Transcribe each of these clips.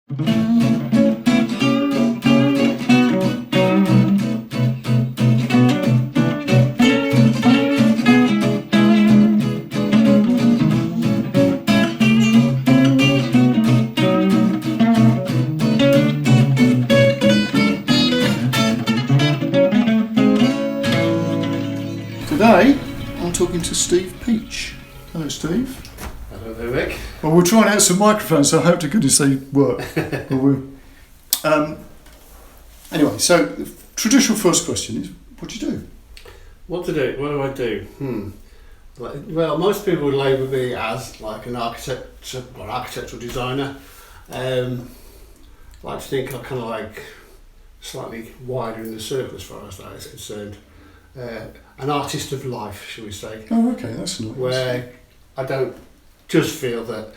Today, I'm talking to Steve Peach. Hello, Steve. Hello there, Rick. Well, we're trying out some microphones, so I hope to goodness they work. Anyway, so the traditional first question is, what do you do? What do I do? Well, most people would label me as like an architect or architectural designer. I like to think I'm kind of like slightly wider in the circle as far as that is concerned. An artist of life, shall we say. Oh, okay, that's nice. Where I don't just feel that,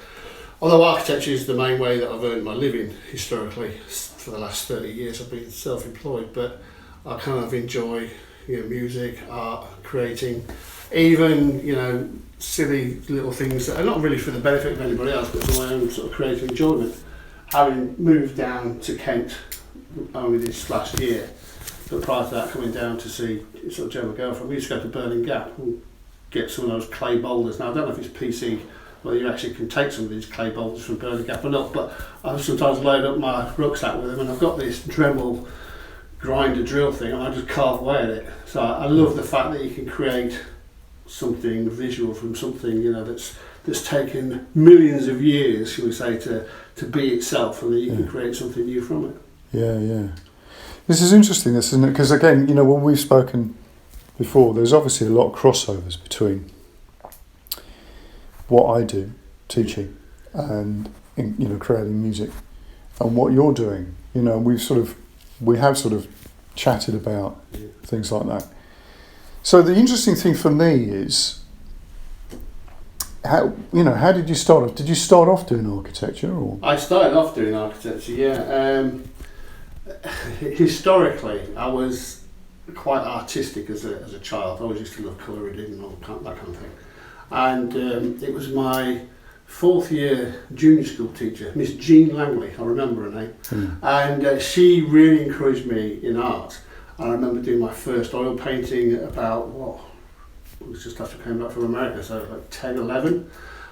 although architecture is the main way that I've earned my living historically, for the last 30 years I've been self-employed, but I kind of enjoy, music, art, creating, even, silly little things that are not really for the benefit of anybody else, but for my own sort of creative enjoyment. Having moved down to Kent only this last year, but prior to that coming down to see sort of Joe, my girlfriend, we used to go to Burning Gap and get some of those clay boulders. Now I don't know if it's PC, whether you actually can take some of these clay boulders from Burning Gap or not, but I sometimes load up my rucksack with them and I've got this Dremel grinder drill thing and I just carve away at it. So I love the fact that you can create something visual from something that's taken millions of years, shall we say, to be itself, and that you can create something new from it. Yeah. This is interesting, isn't it? Because again, when we've spoken before, there's obviously a lot of crossovers between what I do, teaching, and creating music, and what you're doing. We have sort of chatted about things like that. So the interesting thing for me is how did you start off? Did you start off doing architecture, or? I started off doing architecture, yeah. Historically, I was quite artistic as a child. I always used to love colouring and all that kind of thing. And it was my fourth year junior school teacher, Miss Jean Langley, I remember her name, and she really encouraged me in art. And I remember doing my first oil painting about, it was just after I came back from America, so like 10, 11.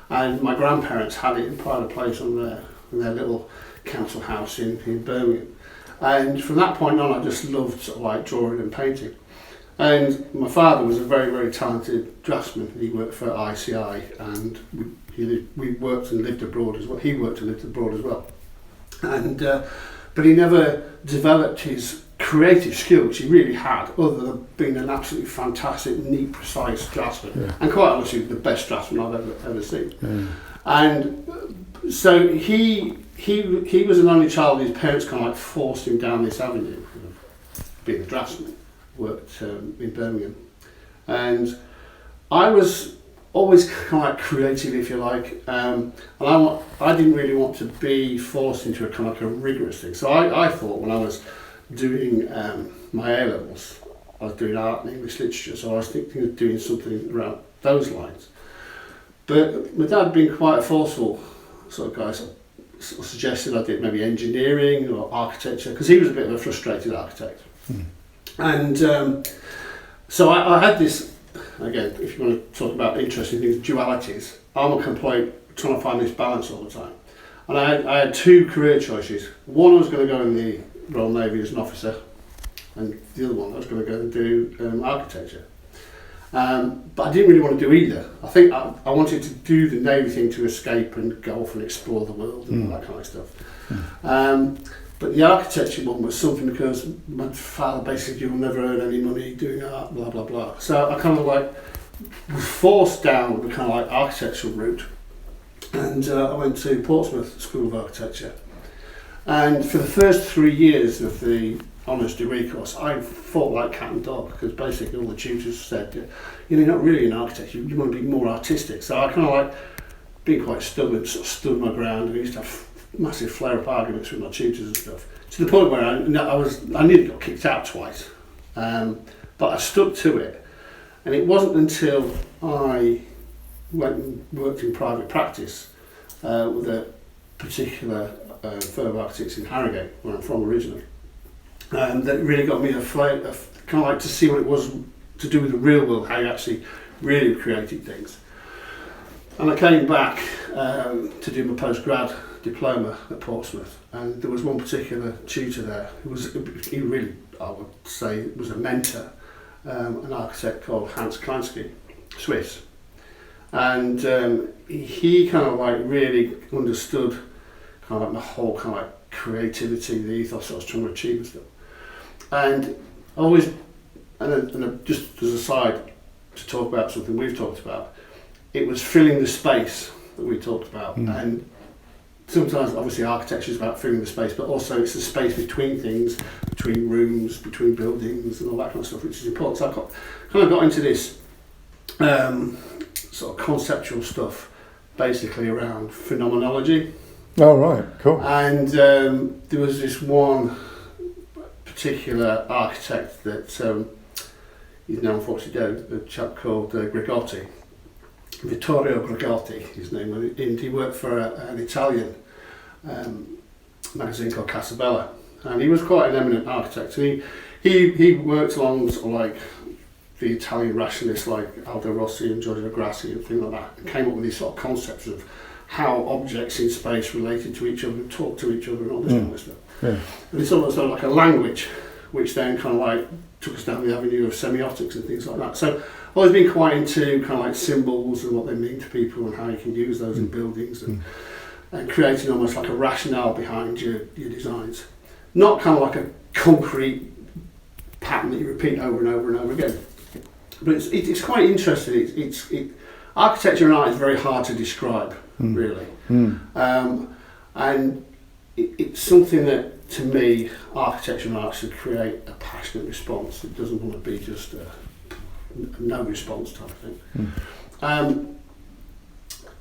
And my grandparents had it in pride of place in their little council house in Birmingham. And from that point on, I just loved sort of like drawing and painting. And my father was a very, very talented draftsman. He worked for ICI, and we worked and lived abroad as well. He worked and lived abroad as well. And but he never developed his creative skill, which he really had, other than being an absolutely fantastic, neat, precise draftsman. And quite honestly, the best draftsman I've ever seen. And so he was an only child. His parents kind of like forced him down this avenue of being a draftsman. Worked in Birmingham, and I was always kind of like creative, if you like, and I didn't really want to be forced into a kind of like a rigorous thing. So I thought when I was doing my A-levels, I was doing art and English literature, so I was thinking of doing something around those lines. But my dad, being quite a forceful sort of guy, sort of suggested I did maybe engineering or architecture, because he was a bit of a frustrated architect. And so I had this, again, if you want to talk about interesting things, dualities. I'm a complete trying to find this balance all the time. And I had two career choices. One, I was going to go in the Royal Navy as an officer, and the other one, I was going to go and do architecture. But I didn't really want to do either. I think I wanted to do the Navy thing to escape and go off and explore the world and all that kind of stuff. But the architecture one was something because my father basically said, you'll never earn any money doing art, blah, blah, blah. So I kind of like was forced down the kind of like architectural route. And I went to Portsmouth School of Architecture. And for the first 3 years of the honours degree course, I fought like cat and dog, because basically all the tutors said, you're not really an architect, you want to be more artistic. So I kind of like, being quite stubborn, sort of stood my ground, and I used to have massive flare-up arguments with my tutors and stuff, to the point where I nearly got kicked out twice, but I stuck to it. And it wasn't until I went and worked in private practice with a particular firm of architects in Harrogate, where I'm from originally. That really got me a kind of like to see what it was to do with the real world, how you actually really created things. And I came back to do my postgrad diploma at Portsmouth, and there was one particular tutor there he really, I would say, was a mentor, an architect called Hans Klansky, Swiss. And he kind of like really understood kind of like the whole kind of like creativity, the ethos I was trying to achieve and stuff. And always, and just as a side to talk about something we've talked about, it was filling the space that we talked about. And sometimes obviously architecture is about filling the space, but also it's the space between things, between rooms, between buildings and all that kind of stuff, which is important. So I kind of got into this sort of conceptual stuff basically around phenomenology. Oh, right, cool. And there was this one particular architect that he's now unfortunately dead, a chap called Gregotti, Vittorio Gregotti, his name, and he worked for an Italian magazine called Casabella, and he was quite an eminent architect. And he worked along sort of like the Italian rationalists like Aldo Rossi and Giorgio Grassi and things like that, and came up with these sort of concepts of how objects in space related to each other and talk to each other and all this kind of stuff. Yeah. And it's almost like a language, which then kind of like took us down the avenue of semiotics and things like that. So I've always been quite into kind of like symbols and what they mean to people and how you can use those in buildings and creating almost like a rationale behind your designs. Not kind of like a concrete pattern that you repeat over and over and over again. But it's quite interesting. Architecture and art is very hard to describe, really. And it's something that, to me, architecture and art should create a passionate response. It doesn't want to be just a no response type of thing.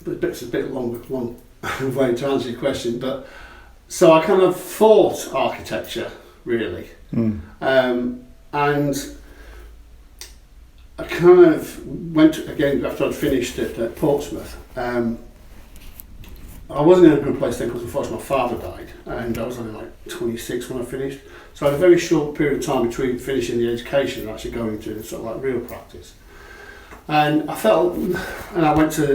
But it's a bit long way to answer your question. But so I kind of thought architecture, really. And I kind of went, again, after I'd finished at Portsmouth, I wasn't in a good place then because unfortunately my father died, and I was only like 26 when I finished. So I had a very short period of time between finishing the education and actually going to sort of like real practice. And I went to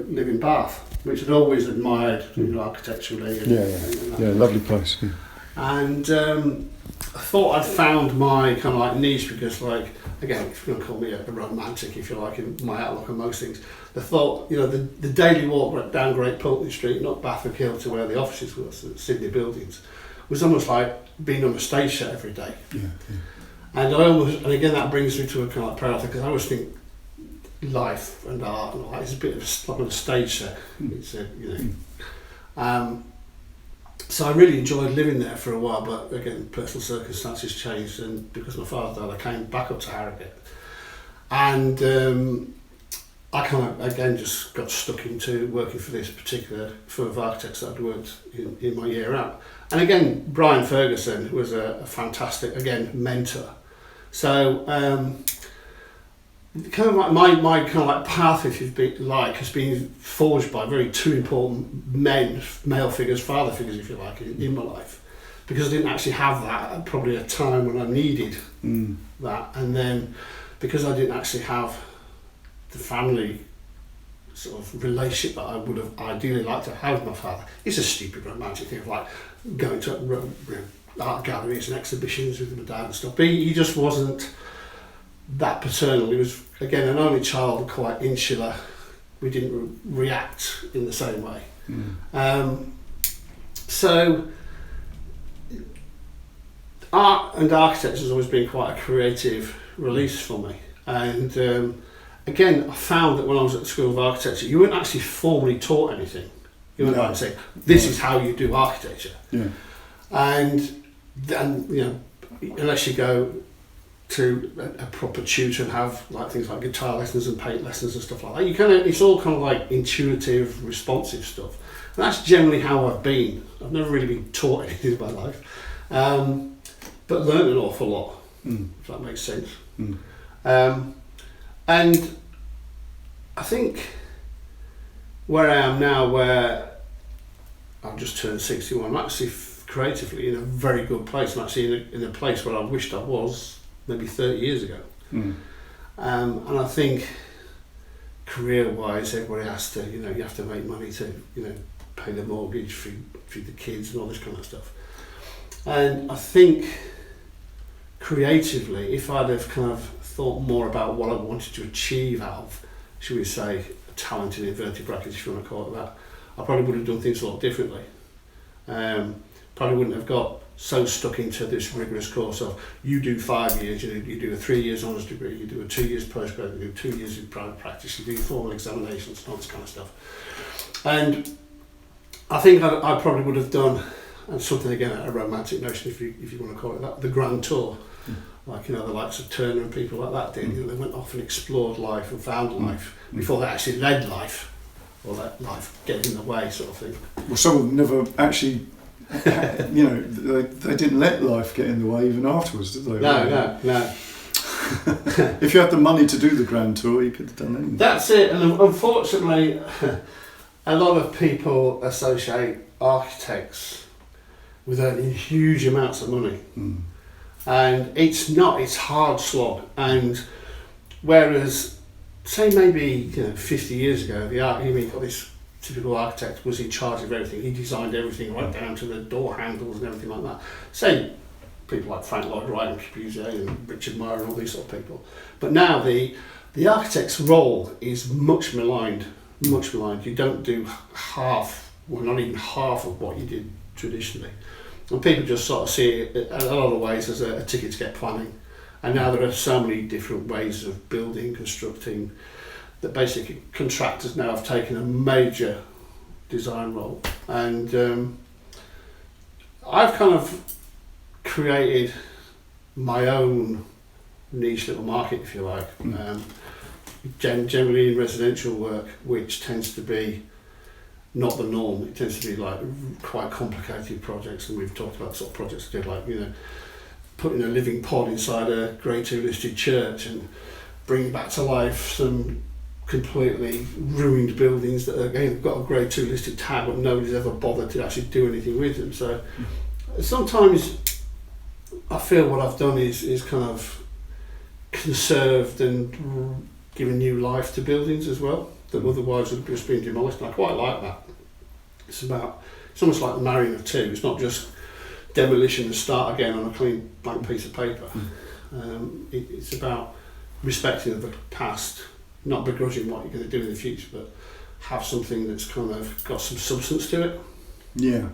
live in Bath, which I'd always admired, architecturally. And Lovely place. Yeah. And I thought I'd found my kind of like niche because, like, again, if you're going to call me a romantic, if you like, in my outlook on most things, the thought, the daily walk down Great Pulteney Street, not Bathwick Hill to where the offices were, so Sydney buildings, was almost like being on a stage set every day. And again, that brings me to a kind of like parallel thing, because I always think life and art and all that is a bit of a stage set. It's so I really enjoyed living there for a while, but again, personal circumstances changed, and because my father died, I came back up to Harrogate. And I kind of, again, just got stuck into working for this particular firm of architects that I'd worked in my year out. And again, Brian Ferguson was a fantastic, again, mentor. So kind of like my kind of like path, if you've been like, has been forged by two important male figures, father figures, if you like, in my life, because I didn't actually have that at probably a time when I needed that, and then because I didn't actually have the family sort of relationship that I would have ideally liked to have with my father. It's a stupid romantic thing of like going to art galleries and exhibitions with my dad and stuff, but he just wasn't that paternal. He was, again, an only child, quite insular. We didn't react in the same way. So art and architecture has always been quite a creative release for me. And again, I found that when I was at the School of Architecture, you weren't actually formally taught anything. You weren't like saying, this is how you do architecture. And then, unless you go to a proper tutor and have like things like guitar lessons and paint lessons and stuff like that, it's all kind of like intuitive, responsive stuff. And that's generally how I've been. I've never really been taught anything in my life, but learned an awful lot, if that makes sense. And I think where I am now, where I've just turned 61. I'm actually creatively in a very good place. I'm actually in a place where I wished I was maybe 30 years ago. Mm. And I think career-wise, everybody has to, you have to make money to, pay the mortgage, feed the kids and all this kind of stuff. And I think creatively, if I'd have kind of thought more about what I wanted to achieve out of, should we say, a talent in inverted brackets, if you want to call it that, I probably would have done things a lot differently. Probably wouldn't have got so stuck into this rigorous course of you do 5 years, you do a 3 years honours degree, you do a 2 years postgrad, you do 2 years in private practice, you do formal examinations and all this kind of stuff. And I think I probably would have done, and something again, a romantic notion if you want to call it that, the grand tour. Like, the likes of Turner and people like that did. They went off and explored life and found life before they actually led life, or let life get in the way, sort of thing. Well, some of them never actually, they didn't let life get in the way even afterwards, did they? No. If you had the money to do the grand tour, you could have done anything. That's it, and unfortunately, a lot of people associate architects with earning huge amounts of money. Mm. And it's not, it's hard slog. And whereas, say maybe 50 years ago, you've got this typical architect was in charge of everything. He designed everything right down to the door handles and everything like that. Say people like Frank Lloyd Wright and Corbusier and Richard Meyer and all these sort of people. But now the architect's role is much maligned. You don't do not even half of what you did traditionally. And people just sort of see it in a lot of ways as a ticket to get planning. And now there are so many different ways of building, constructing, that basically contractors now have taken a major design role. And I've kind of created my own niche little market, if you like. Generally in residential work, which tends to be not the norm. It tends to be like quite complicated projects, and we've talked about sort of projects that do like, putting a living pod inside a Grade 2 listed church and bringing back to life some completely ruined buildings that again have got a Grade 2 listed tag but nobody's ever bothered to actually do anything with them. So sometimes I feel what I've done is kind of conserved and given new life to buildings as well that otherwise would have just been demolished, and I quite like that. It's almost like the marrying of two. It's not just demolition and start again on a clean blank piece of paper. It's about respecting the past, not begrudging what you're going to do in the future, but have something that's kind of got some substance to it. Yeah.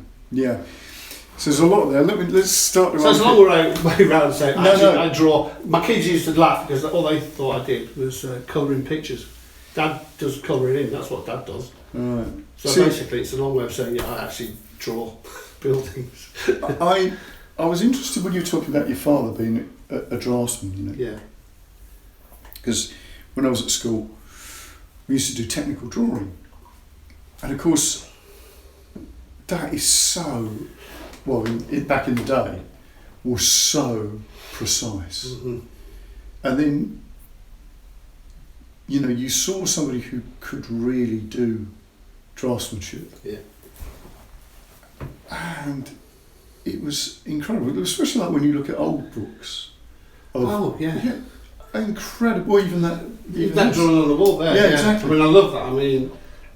So there's a lot there. Let's start. So it's a long way around saying, I draw. My kids used to laugh because all they thought I did was colouring pictures. Dad does colouring in, that's what Dad does. Right. So basically it's a long way of saying, I actually draw buildings. I was interested when you were talking about your father being a draftsman, Yeah. Because when I was at school, we used to do technical drawing. And of course, that is so, back in the day, was so precise. Mm-hmm. And then, you saw somebody who could really do draftsmanship. Yeah. And it was incredible, especially like when you look at old books. Yeah, incredible. Even that drawing on the wall there. Yeah, exactly. I love that.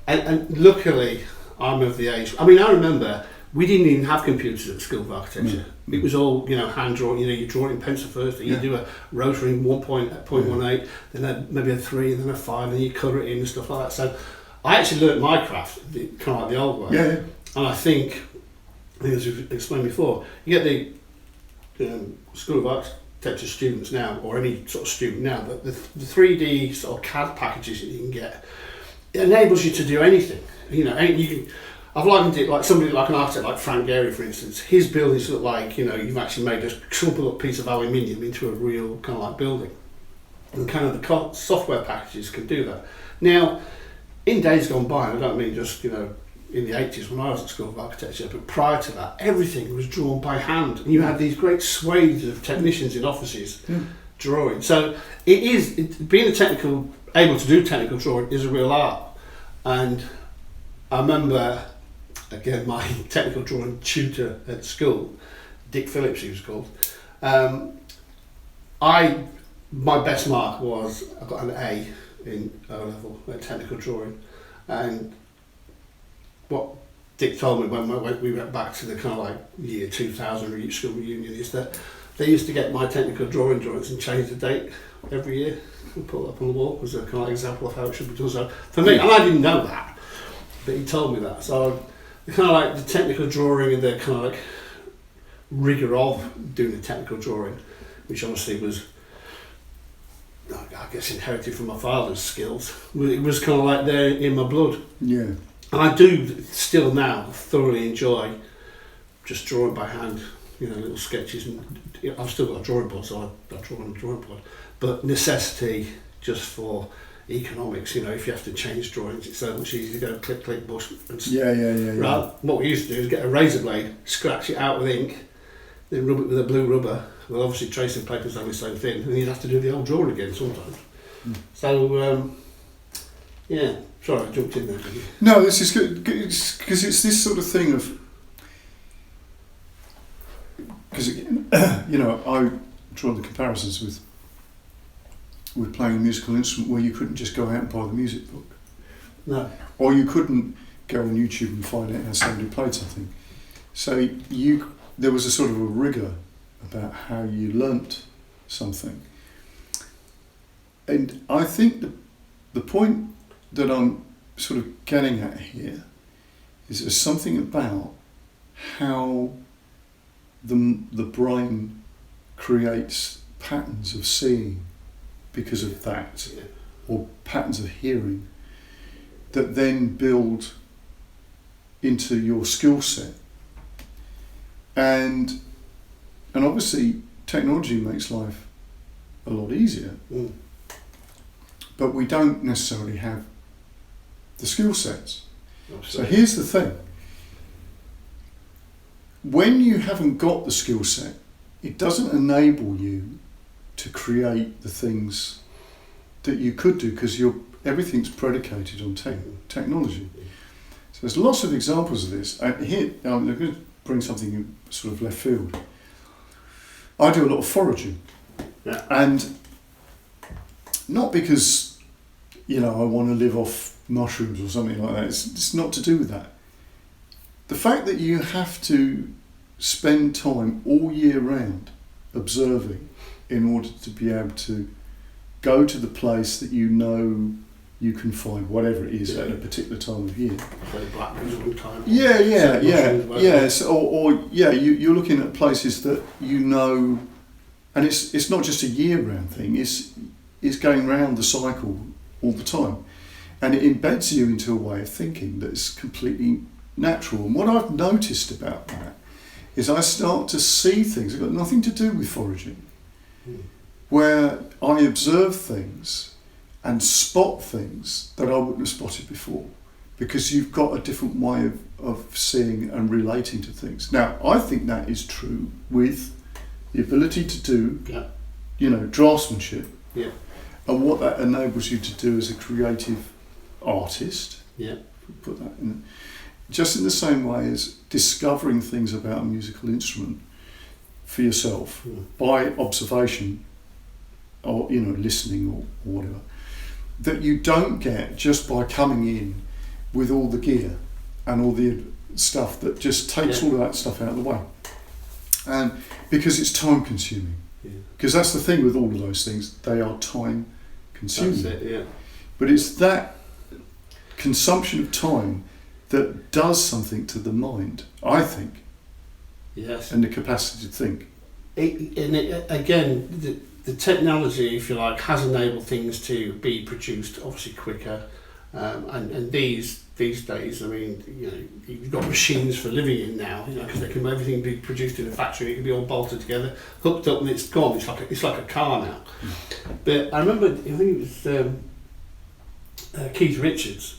And luckily, I'm of the age. I remember we didn't even have computers at School of Architecture. It was all hand drawn. You draw it in pencil first. You do a rotary in 1.18, then maybe a 3, and then a 5, and you colour it in and stuff like that. So I actually learnt my craft, kind of like the old way. Yeah. And I think as we've explained before, you get the School of Architecture students now, or any sort of student now, but the 3D sort of CAD packages that you can get, it enables you to do anything. I've likened it like somebody like an architect like Frank Gehry, for instance. His buildings look like, you've actually made a crumpled up piece of aluminium into a real kind of like building. And kind of the software packages can do that. Now, in days gone by, I don't mean just, in the 80s when I was at School of Architecture, but prior to that, everything was drawn by hand. And you had these great swathes of technicians in offices drawing. So being able to do technical drawing is a real art. And I remember again, my technical drawing tutor at school, Dick Phillips he was called, my best mark was, I got an A in O-level at technical drawing, and what Dick told me when we went back to the kind of like year 2000 school reunion is that they used to get my technical drawings and change the date every year and put it up on the wall as a kind of like example of how it should be done. So for me, and I didn't know that, but he told me that. So the kind of like the technical drawing and the kind of like rigour of doing the technical drawing, which obviously was, I guess, inherited from my father's skills. It was kind of like there in my blood. Yeah. And I do still now thoroughly enjoy just drawing by hand, little sketches. And I've still got a drawing board, so I draw on a drawing board. But necessity, just for economics, if you have to change drawings, it's so much easier to go click, click, bush. And Yeah. Right. What we used to do is get a razor blade, scratch it out with ink, then rub it with a blue rubber. Well, obviously tracing paper's only so thin, and you'd have to do the old drawing again sometimes. So, yeah, sorry I jumped in there. No, this is good, because it's this sort of thing of, because again, I draw the comparisons with playing a musical instrument where you couldn't just go out and buy the music book. No. Or you couldn't go on YouTube and find out how somebody played something. So there was a sort of a rigour about how you learnt something. And I think the point that I'm sort of getting at here is there's something about how the brain creates patterns of seeing because of that, or patterns of hearing, that then build into your skill set. And obviously technology makes life a lot easier, but we don't necessarily have the skill sets. Absolutely. So here's the thing. When you haven't got the skill set, it doesn't enable you to create the things that you could do, because everything's predicated on technology. So there's lots of examples of this. Here, I'm going to bring something in sort of left field. I do a lot of foraging, and not because I want to live off mushrooms or something like that. It's not to do with that. The fact that you have to spend time all year round observing in order to be able to go to the place that you can find whatever it is at a particular time of year. Yeah. So, you're looking at places that and it's not just a year-round thing. It's going round the cycle all the time, and it embeds you into a way of thinking that's completely natural. And what I've noticed about that is I start to see things that got nothing to do with foraging, where I observe things and spot things that I wouldn't have spotted before, because you've got a different way of seeing and relating to things. Now, I think that is true with the ability to do, draftsmanship, and what that enables you to do as a creative artist. Put that in, just in the same way as discovering things about a musical instrument for yourself by observation, or listening or whatever, that you don't get just by coming in with all the gear and all the stuff that just takes all of that stuff out of the way. And because it's time consuming. Because that's the thing with all of those things, they are time consuming. That's it, But it's that consumption of time that does something to the mind, I think. Yes. And the capacity to think. Again, the technology, if you like, has enabled things to be produced obviously quicker, and these days, I mean, you've got machines for living in now, because everything be produced in a factory. It can be all bolted together, hooked up, and it's gone. It's like a car now. But I remember, I think it was Keith Richards,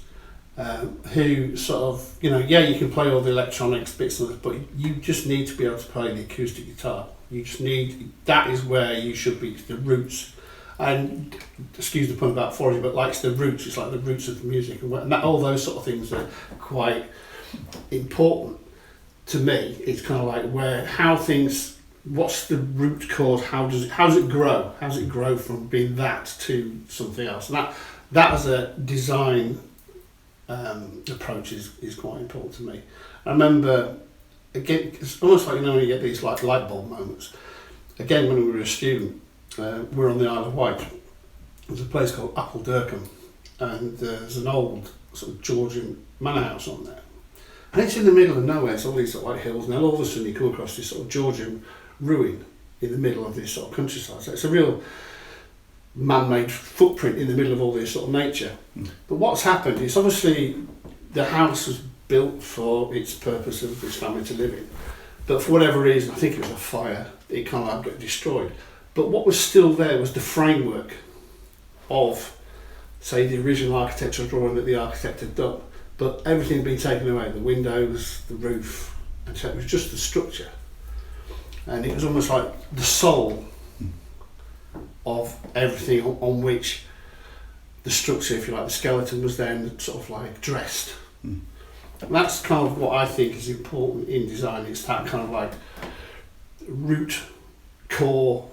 who sort of, you can play all the electronics bits and but you just need to be able to play the acoustic guitar. You just need, that is where you should be, the roots. And excuse the pun about foraging, but like the roots, it's like the roots of the music, and that, all those sort of things are quite important to me. It's kind of like how things, what's the root cause? How does it grow? How does it grow from being that to something else? And that as a design approach is quite important to me. I remember, again, it's almost like, when you get these like light bulb moments. Again, when we were a student, we were on the Isle of Wight. There's a place called Appledurcombe, and there's an old sort of Georgian manor house on there. And it's in the middle of nowhere, it's all these sort of like hills, and then all of a sudden you come across this sort of Georgian ruin in the middle of this sort of countryside. So it's a real man-made footprint in the middle of all this sort of nature. But what's happened is obviously the house was built for its purpose of this family to live in. But for whatever reason, I think it was a fire, it kind of got destroyed. But what was still there was the framework of, say, the original architectural drawing that the architect had done. But everything had been taken away, the windows, the roof, and so it was just the structure. And it was almost like the soul of everything on which the structure, if you like, the skeleton was then sort of like dressed. And that's kind of what I think is important in design. It's that kind of like root, core,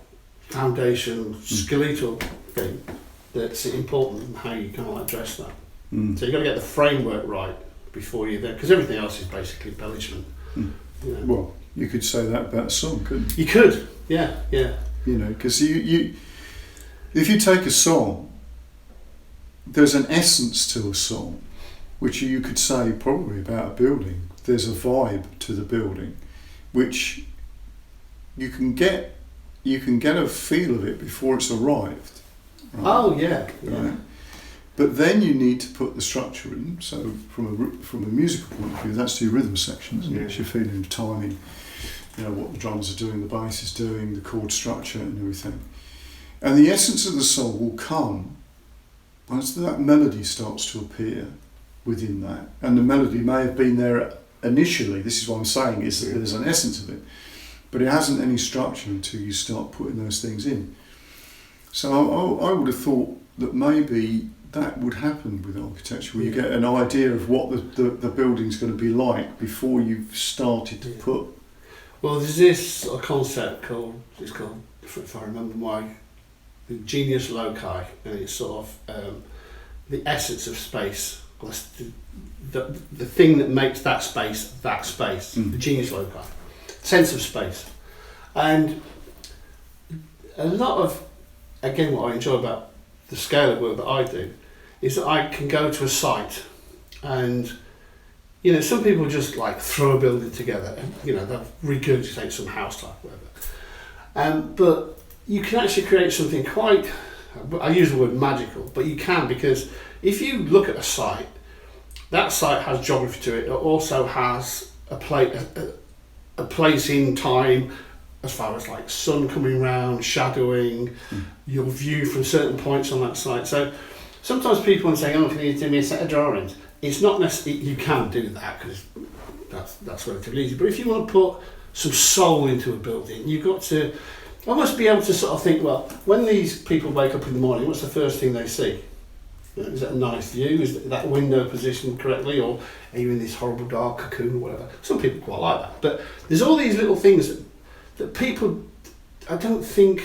foundation, skeletal thing that's important in how you kind of like dress that. So you've got to get the framework right before you're there, because everything else is basically embellishment. You know. Well, you could say that about a song, couldn't you? You could, yeah. You know, because you if you take a song, there's an essence to a song, which you could say probably about a building. There's a vibe to the building, which you can get a feel of it before it's arrived. Right? Oh yeah. Right? But then you need to put the structure in. So from a musical point of view, that's your rhythm section, isn't it? It's your feeling of timing, what the drums are doing, the bass is doing, the chord structure and everything. And the essence of the song will come once that melody starts to appear within that. And the melody may have been there initially. This is what I'm saying, is that there's an essence of it. But it hasn't any structure until you start putting those things in. So I would have thought that maybe that would happen with architecture, where you get an idea of what the building's going to be like before you've started to put. Well, there's this sort of concept called, if I remember the genius loci, and it's sort of the essence of space. The thing that makes that space, the genius loci, sense of space. And a lot of, again, what I enjoy about the scale of work that I do is that I can go to a site and, some people just like throw a building together and, they'll regurgitate some house type, whatever. But you can actually create something quite, I use the word magical, but you can, because if you look at a site, that site has geography to it. It also has a place in time, as far as like sun coming round, shadowing, your view from certain points on that site. So sometimes people want to say, can you do me a set of drawings? It's not necessarily, you can do that because that's relatively easy. But if you want to put some soul into a building, you've got to almost be able to sort of think, well, when these people wake up in the morning, what's the first thing they see? Is that a nice view? Is that window positioned correctly? Or are you in this horrible dark cocoon or whatever? Some people quite like that. But there's all these little things that people, I don't think,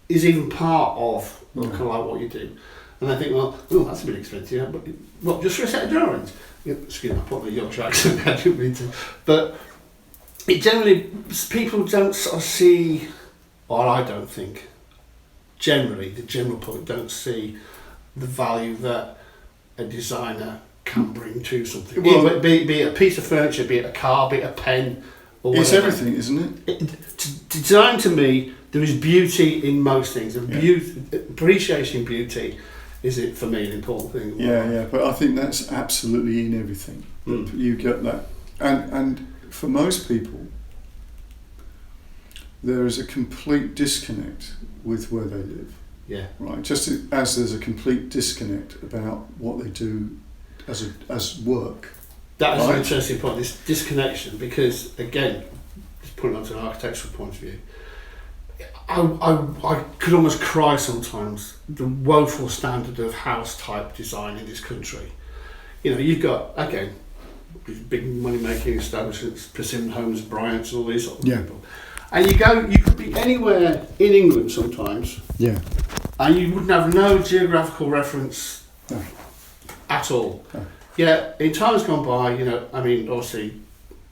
is even part of kind of like what you do. And I think, that's a bit expensive, but what, just for a set of drawings? Excuse me, I put the Yorkshire accent, I didn't mean to. But it generally, people don't sort of see, or I don't think, generally, the general public don't see the value that a designer can bring to something. Well, be it a piece of furniture, be it a car, be it a pen, or whatever. It's everything, isn't it? Design, to me, there is beauty in most things. Appreciation beauty is, it for me, an important thing. Yeah, but I think that's absolutely in everything. You get that. And for most people, there is a complete disconnect with where they live. Yeah. Right. Just as there's a complete disconnect about what they do as work. That is an interesting point, this disconnection, because again, just putting it onto an architectural point of view, I could almost cry sometimes, the woeful standard of house type design in this country. You've got, again, these big money-making establishments, Persimmon Homes, Bryant's, all these sort of Yeah. people. And you could be anywhere in England sometimes, Yeah. and you wouldn't have no geographical reference No. at all. No. Yeah, in times gone by, I mean, obviously,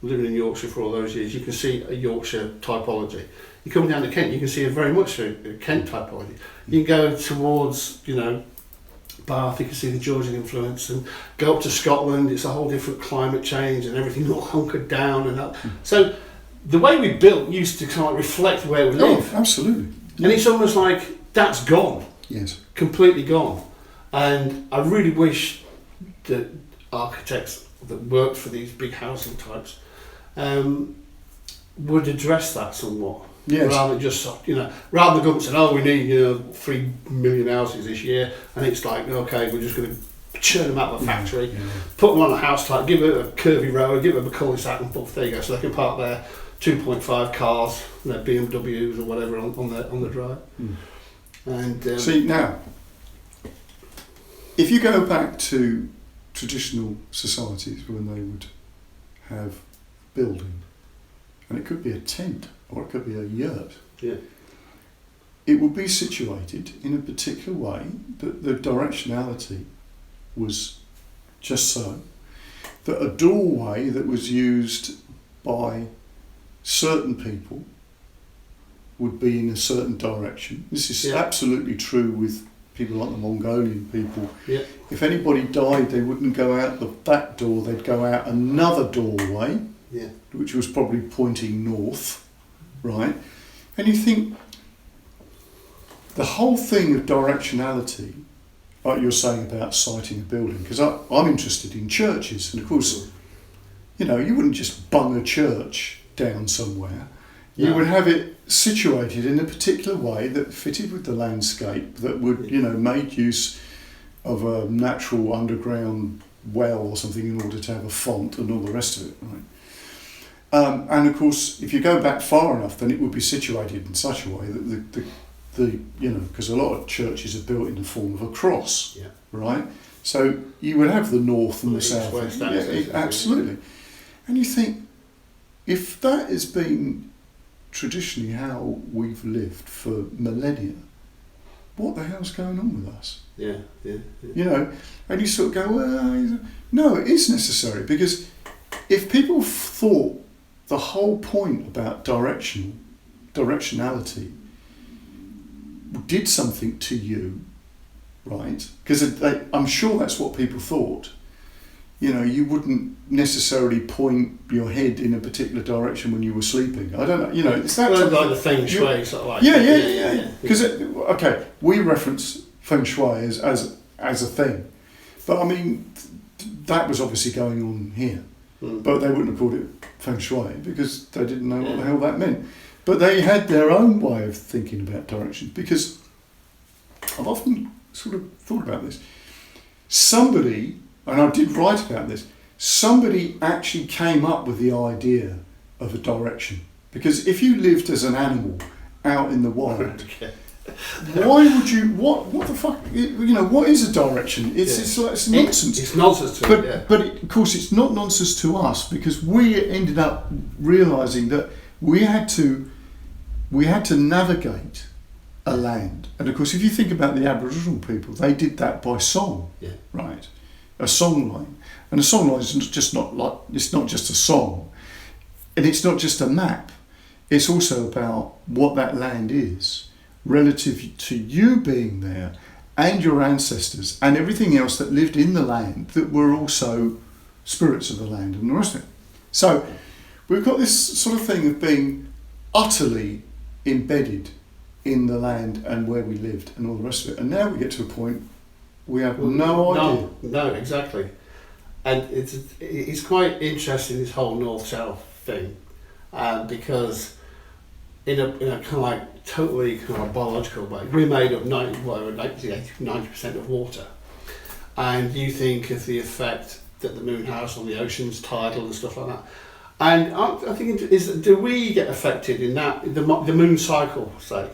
living in Yorkshire for all those years, you can see a Yorkshire typology. You come down to Kent, you can see very much a Kent typology. You can go towards, Bath, you can see the Georgian influence, and go up to Scotland, it's a whole different climate change and everything all hunkered down and that. So the way we built used to kind of reflect where we live. Oh, absolutely. Yeah. And it's almost like that's gone, Yes. completely gone. And I really wish that architects that work for these big housing types would address that somewhat. Yes. Rather than just, rather than the government saying, oh, we need 3 million houses this year, and it's like, okay, we're just going to churn them out of the factory, put them on a house type, give it a curvy road, give them a cul-de-sac, and poof, there you go, so they can park their 2.5 cars, their BMWs or whatever on the drive. And see, now, if you go back to traditional societies when they would have building, and it could be a tent or it could be a yurt, it would be situated in a particular way that the directionality was just so, that a doorway that was used by certain people would be in a certain direction. This is absolutely true with people like the Mongolian people. Yeah. If anybody died, they wouldn't go out that door, they'd go out another doorway, which was probably pointing north, right? And you think, the whole thing of directionality, like you're saying about siting a building, because I'm interested in churches, and of course, you wouldn't just bung a church down somewhere. You would have it situated in a particular way that fitted with the landscape, that would, made use of a natural underground well or something in order to have a font and all the rest of it, right? And of course, if you go back far enough, then it would be situated in such a way that because a lot of churches are built in the form of a cross, right? So you would have the north and the south. Absolutely. And you think, if that has been traditionally how we've lived for millennia, what the hell's going on with us? Yeah. And you sort of go, well, no, it is necessary, because if people thought the whole point about directionality did something to you, right? Because I'm sure that's what people thought. You wouldn't necessarily point your head in a particular direction when you were sleeping. I don't know, it's that like the feng shui, sort of like. Yeah. Because, we reference feng shui as a thing. But I mean, that was obviously going on here. But they wouldn't have called it feng shui because they didn't know what the hell that meant. But they had their own way of thinking about directions, because I've often sort of thought about this. Somebody, and I did write about this, somebody actually came up with the idea of a direction. Because if you lived as an animal out in the wild, why would you, what the fuck, what is a direction? It's nonsense. It's nonsense to it, But of course it's not nonsense to us, because we ended up realising that we had to navigate a land. And of course, if you think about the Aboriginal people, they did that by song, right? A song line. And a song line is it's not just a song, and it's not just a map. It's also about what that land is relative to you being there and your ancestors and everything else that lived in the land that were also spirits of the land and the rest of it. So we've got this sort of thing of being utterly embedded in the land and where we lived and all the rest of it. And now we get to a point we have no idea. No, exactly. And it's quite interesting, this whole north-south thing, because in a kind of like totally kind of biological way, we're made up 90% of water. And you think of the effect that the moon has on the oceans, tidal and stuff like that. And I think do we get affected in that, the moon cycle, say?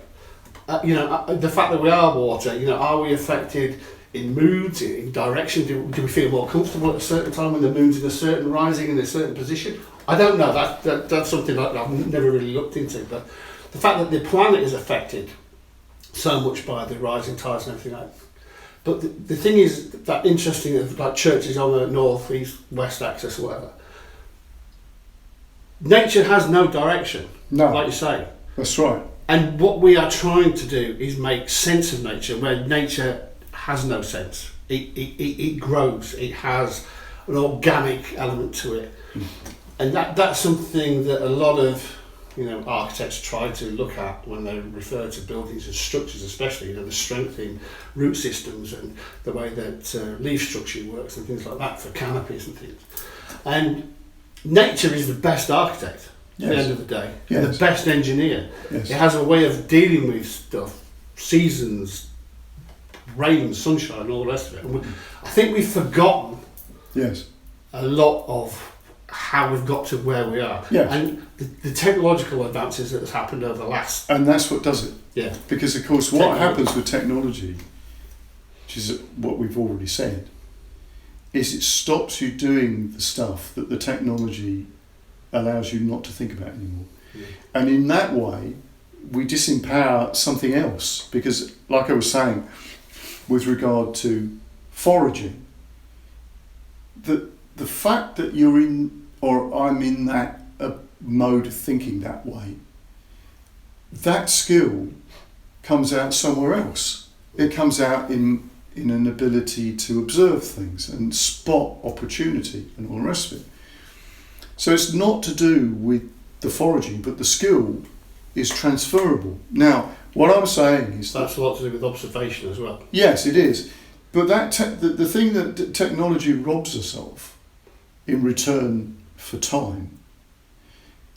The fact that we are water, are we affected in moods, in direction? Do we feel more comfortable at a certain time when the moon's in a certain rising in a certain position? I don't know. That's something that I've never really looked into. But the fact that the planet is affected so much by the rising tides and everything like that. But the thing is that interesting, like churches on the north, east, west axis or whatever. Nature has no direction, like you say. That's right. And what we are trying to do is make sense of nature, where nature has no sense. It grows. It has an organic element to it, and that's something that a lot of architects try to look at when they refer to buildings and structures, especially the strength in root systems and the way that leaf structure works and things like that for canopies and things. And nature is the best architect. At the end of the day, the best engineer. Yes. It has a way of dealing with stuff, seasons, rain, sunshine, and all the rest of it. And I think we've forgotten a lot of how we've got to where we are. Yes. And the technological advances that has happened over the last... And that's what does it. Yeah. Because, of course, what happens with technology, which is what we've already said, is it stops you doing the stuff that the technology allows you not to think about anymore. Yeah. And in that way, we disempower something else. Because, like I was saying, with regard to foraging, the fact that you're in, or I'm in that mode of thinking that way, that skill comes out somewhere else. It comes out in an ability to observe things and spot opportunity and all the rest of it. So it's not to do with the foraging, but the skill is transferable. Now, what I'm saying is that's a lot to do with observation as well. Yes, it is. But the thing that technology robs us of in return for time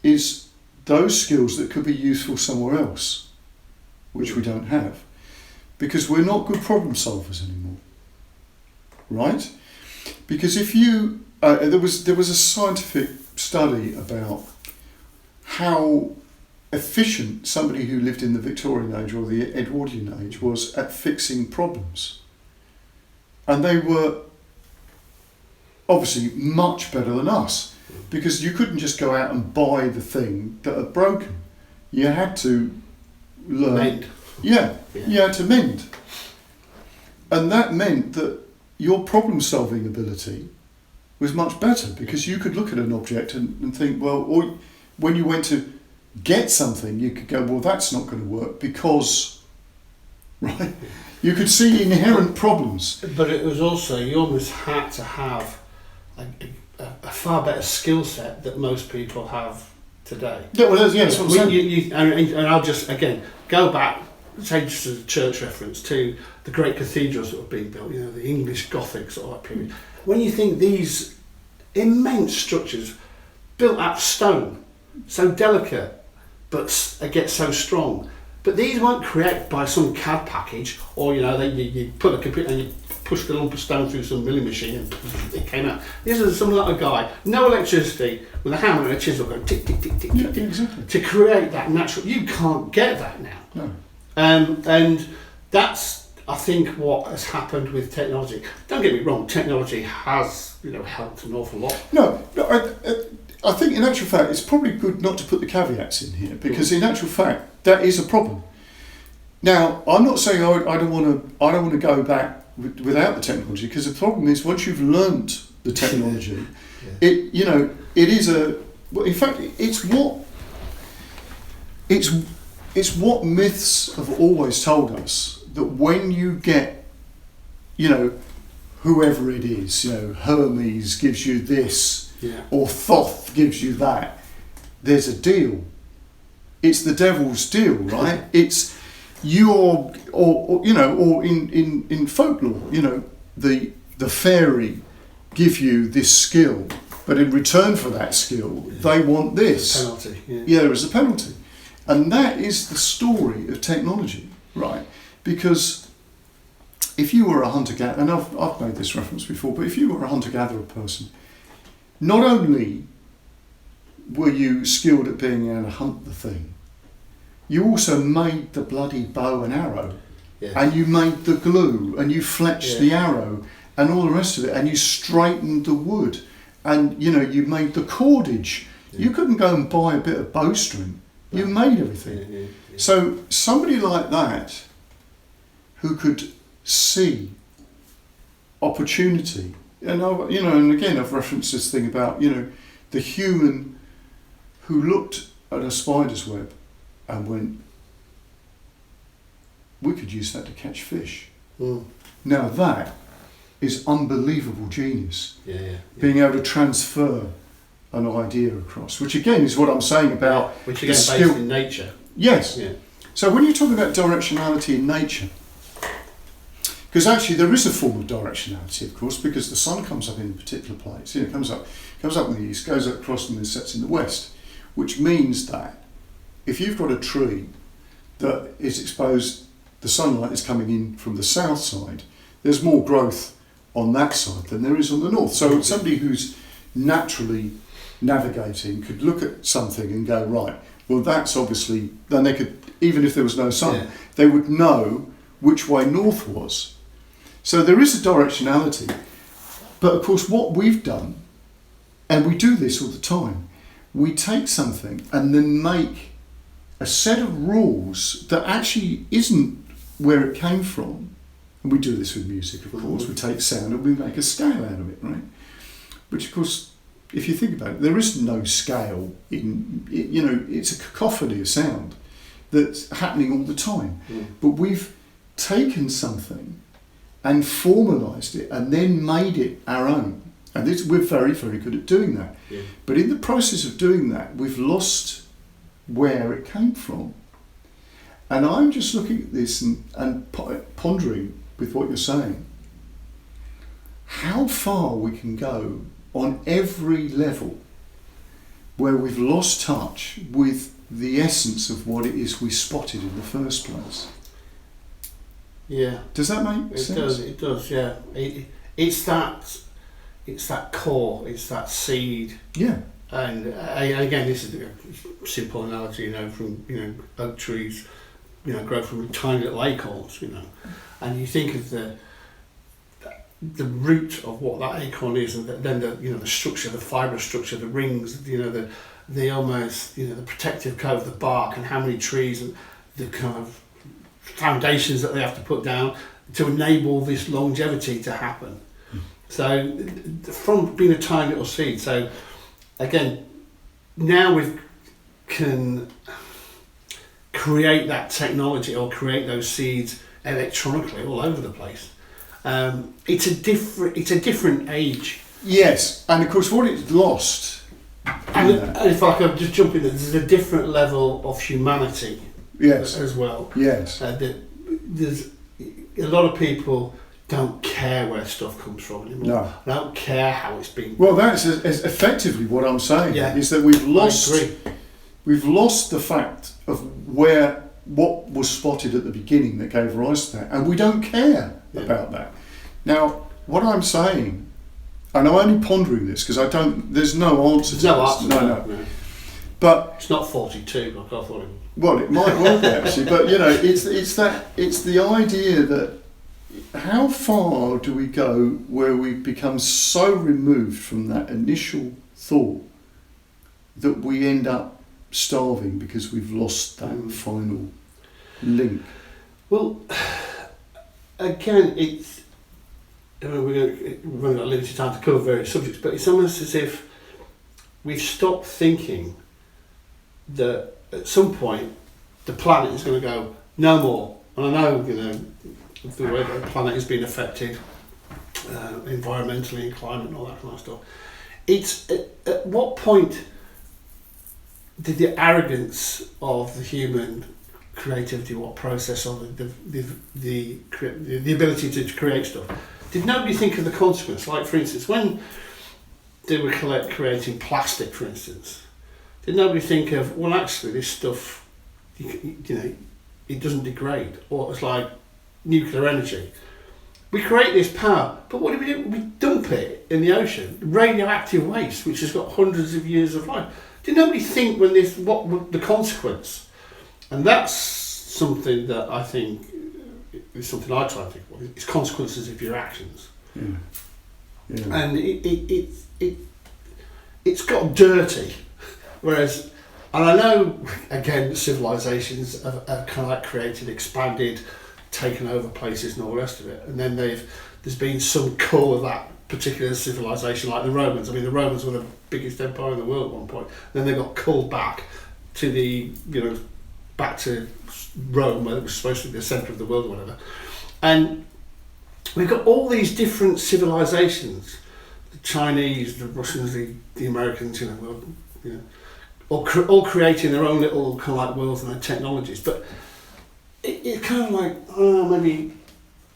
is those skills that could be useful somewhere else, which we don't have, because we're not good problem solvers anymore, right? Because if you there was a scientific study about how efficient somebody who lived in the Victorian age or the Edwardian age was at fixing problems. And they were obviously much better than us, because you couldn't just go out and buy the thing that had broken. You had to learn. Mend. Yeah, you had to mend. And that meant that your problem solving ability was much better, because you could look at an object and think, well, or when you went to get something, you could go, well, that's not going to work because, right? You could see inherent problems. But it was also, you almost had to have a far better skill set that most people have today. Yeah, well, that's what I'm saying. And I'll just, again, go back, say just as a church reference, to the great cathedrals that were being built, the English Gothic sort of period. When you think these immense structures built out of stone, so delicate, but get so strong. But these weren't created by some CAD package, or you put a computer and you pushed a lump of stone through some milling machine and it came out. This is some little guy, no electricity, with a hammer and a chisel going tick, tick, tick, tick, tick, tick, exactly. to create that natural. You can't get that now. No. And that's, I think, what has happened with technology. Don't get me wrong, technology has helped an awful lot. No, I think in actual fact it's probably good not to put the caveats in here, because in actual fact that is a problem. Now, I'm not saying I don't want to go back without the technology, because the problem is once you've learnt the technology, it is in fact it's what myths have always told us, that when you get whoever it is, Hermes gives you this, or Thoth gives you that, there's a deal. It's the devil's deal, right? It's or in folklore, the fairy give you this skill, but in return for that skill, they want this. Penalty. There is a penalty. And that is the story of technology, right? Because if you were a hunter-gatherer, and I've made this reference before, but if you were a hunter-gatherer person, not only were you skilled at being able to hunt the thing, you also made the bloody bow and arrow and you made the glue, and you fletched the arrow, and all the rest of it, and you straightened the wood, and you made the cordage. You couldn't go and buy a bit of bowstring. You made everything. So somebody like that, who could see opportunity, and again I've referenced this thing about the human who looked at a spider's web and went, we could use that to catch fish. Now that is unbelievable genius. Being able to transfer an idea across, which again is what I'm saying about which again based in nature. Yes. So when you talk about directionality in nature, because actually there is a form of directionality, of course, because the sun comes up in a particular place. It comes up in the east, goes across and then sets in the west, which means that if you've got a tree that is exposed, the sunlight is coming in from the south side, there's more growth on that side than there is on the north. So somebody who's naturally navigating could look at something and go, right, well that's obviously, then they could, even if there was no sun, they would know which way north was. So there is a directionality. But of course what we've done, and we do this all the time, we take something and then make a set of rules that actually isn't where it came from. And we do this with music, of course. We take sound and we make a scale out of it, right? Which, of course, if you think about it, there is no scale in, it's a cacophony of sound that's happening all the time. But we've taken something and formalised it and then made it our own. And we're very, very good at doing that. But in the process of doing that, we've lost where it came from. And I'm just looking at this and pondering with what you're saying, how far we can go on every level where we've lost touch with the essence of what it is we spotted in the first place. Does that make sense? It does, yeah. It's that core, it's that seed. And again, this is a simple analogy, from oak trees, grow from tiny little acorns, and you think of the root of what that acorn is, and then the structure, the fibrous structure, the rings, the almost the protective coat of the bark, and how many trees and the kind of foundations that they have to put down to enable this longevity to happen. So from being a tiny little seed, so again, now we can create that technology or create those seeds electronically all over the place. It's a different age. Yes, and of course what it's lost. And if I could just jump in, there's a different level of humanity. As well. There's a lot of people don't care where stuff comes from anymore. No. They don't care how it's been. Well, that's effectively what I'm saying. Is that we've lost the fact of what was spotted at the beginning that gave rise to that, and we don't care about that. Now, what I'm saying, and I'm only pondering this because there's no answer to this. No. But it's not 42, like I thought it was. Well, it might well be actually, but it's the idea that how far do we go where we become so removed from that initial thought that we end up starving because we've lost that final link? Well, again, we've only got limited time to cover various subjects, but it's almost as if we've stopped thinking that at some point the planet is going to go no more. And I know, the way the planet is being affected environmentally and climate and all that kind of stuff. It's at what point did the arrogance of the human creativity, what process, or the ability to create stuff, did nobody think of the consequence? Like, for instance, when they were creating plastic, for instance, did nobody think of, well, actually, this stuff, it doesn't degrade, or it's like nuclear energy. We create this power, but what do we do? We dump it in the ocean, radioactive waste, which has got hundreds of years of life. Did nobody think what the consequence? And that's something that I think is something I try to think about. It's consequences of your actions. Yeah. Yeah. And it's got dirty. Whereas, and I know, again, civilizations have kind of like created, expanded, taken over places and all the rest of it. And then there's been some core of that particular civilization, like the Romans. I mean, the Romans were the biggest empire in the world at one point. Then they got called back to back to Rome, where it was supposed to be the centre of the world or whatever. And we've got all these different civilizations, the Chinese, the Russians, the Americans, all creating their own little kind of like worlds and their technologies. But it's kind of like, maybe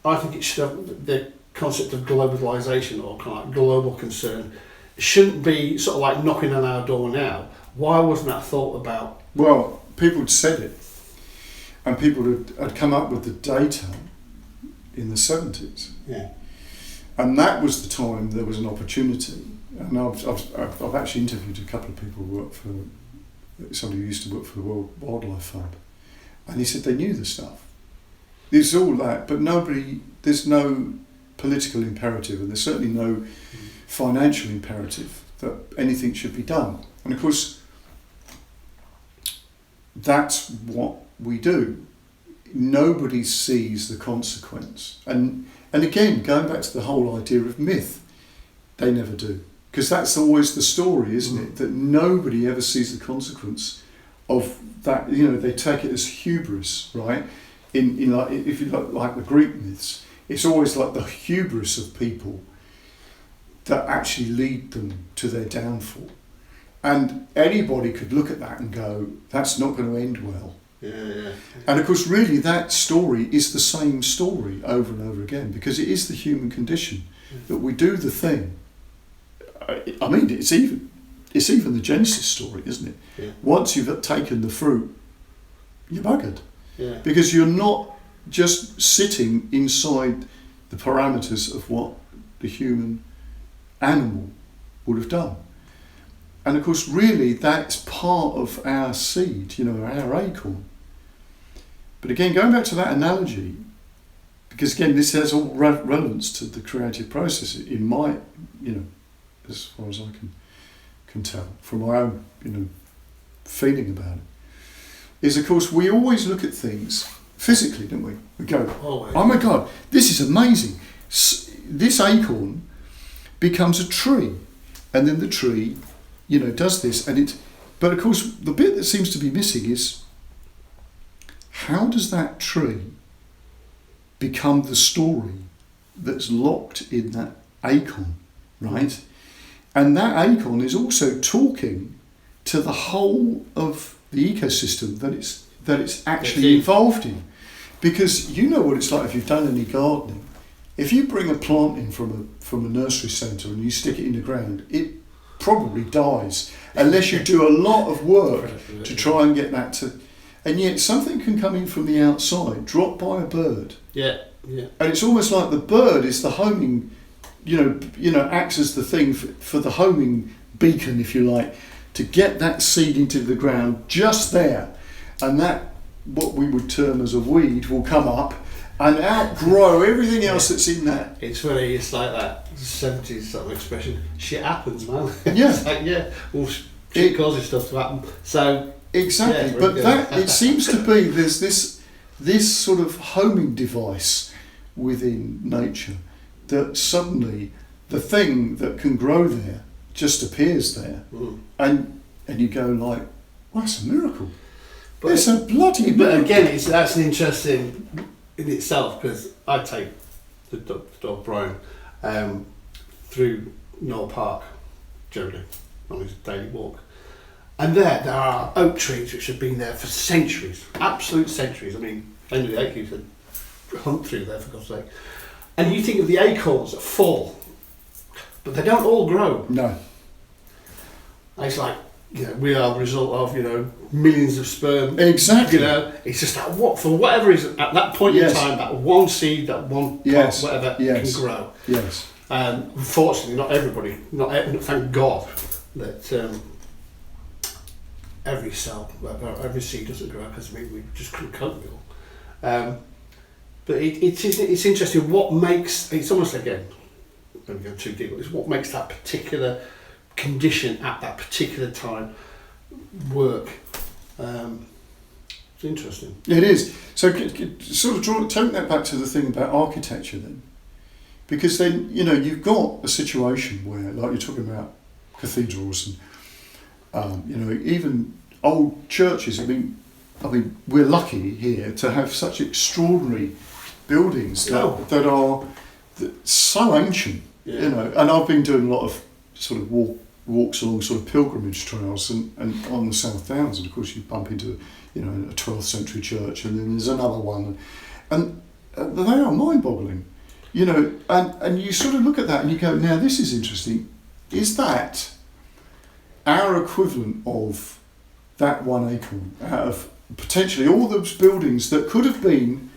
I think it should have the concept of globalization or kind of like global concern shouldn't be sort of like knocking on our door now. Why wasn't that thought about? Well, people had said it, and people had come up with the data in the 70s. Yeah. And that was the time there was an opportunity. And I've actually interviewed a couple of people who work for, somebody who used to work for the World Wildlife Fund, and he said they knew the stuff. There's all that, but there's no political imperative, and there's certainly no financial imperative that anything should be done. And of course, that's what we do. Nobody sees the consequence. And again, going back to the whole idea of myth, they never do. Because that's always the story, isn't it? That nobody ever sees the consequence of that. They take it as hubris, right? In like, if you like the Greek myths, it's always like the hubris of people that actually lead them to their downfall. And anybody could look at that and go, that's not going to end well. Yeah. And of course, really, that story is the same story over and over again, because it is the human condition that we do the thing. I mean, it's even the Genesis story, isn't it? Yeah. Once you've taken the fruit, you're buggered. Yeah. Because you're not just sitting inside the parameters of what the human animal would have done. And of course, really, that's part of our seed, our acorn. But again, going back to that analogy, because again, this has all relevance to the creative process in my, as far as I can tell, from my own, feeling about it, is of course we always look at things physically, don't we? We go, oh my God, this is amazing. This acorn becomes a tree, and then the tree, does this, but of course the bit that seems to be missing is, how does that tree become the story that's locked in that acorn, right? And that acorn is also talking to the whole of the ecosystem that it's actually involved in. Because you know what it's like if you've done any gardening. If you bring a plant in from a nursery centre and you stick it in the ground, it probably dies unless you do a lot of work to try and get that to. And yet something can come in from the outside, dropped by a bird. Yeah. And it's almost like the bird is the homing, acts as the thing for the homing beacon, if you like, to get that seed into the ground just there. And that, what we would term as a weed, will come up and outgrow everything else that's in that. It's funny, it's like that 70s sort of expression, shit happens, man. Yeah. It's like, well, shit causes stuff to happen. So exactly, but that it seems to be there's this sort of homing device within nature that suddenly the thing that can grow there just appears there, and you go like, well, that's a miracle. But it's a bloody miracle. But again, that's an interesting in itself, because I take the dog Brian through Knoll Park generally on his daily walk, and there are oak trees which have been there for centuries, absolute centuries. I mean, Henry VIII used to hunt through there, for God's sake. And you think of the acorns that fall, but they don't all grow. No. And it's like, we are the result of, millions of sperm. Exactly. It's just that for whatever reason, at that point in time, that one seed, that one plant, whatever, can grow. Yes. Unfortunately, not everybody, thank God, that every seed doesn't grow, because we just couldn't cope with it all. But it's interesting what makes, it's almost again, I'm going to go too deep, it's what makes that particular condition at that particular time work. It's interesting. It is. So sort of take that back to the thing about architecture then. Because then, you've got a situation where, like you're talking about cathedrals and, even old churches. I mean, we're lucky here to have such extraordinary buildings that are so ancient, And I've been doing a lot of sort of walks along sort of pilgrimage trails and on the South Downs, and of course you bump into, a 12th century church, and then there's another one, and they are mind-boggling. And you sort of look at that and you go, now this is interesting. Is that our equivalent of that one acorn out of potentially all those buildings that could have been,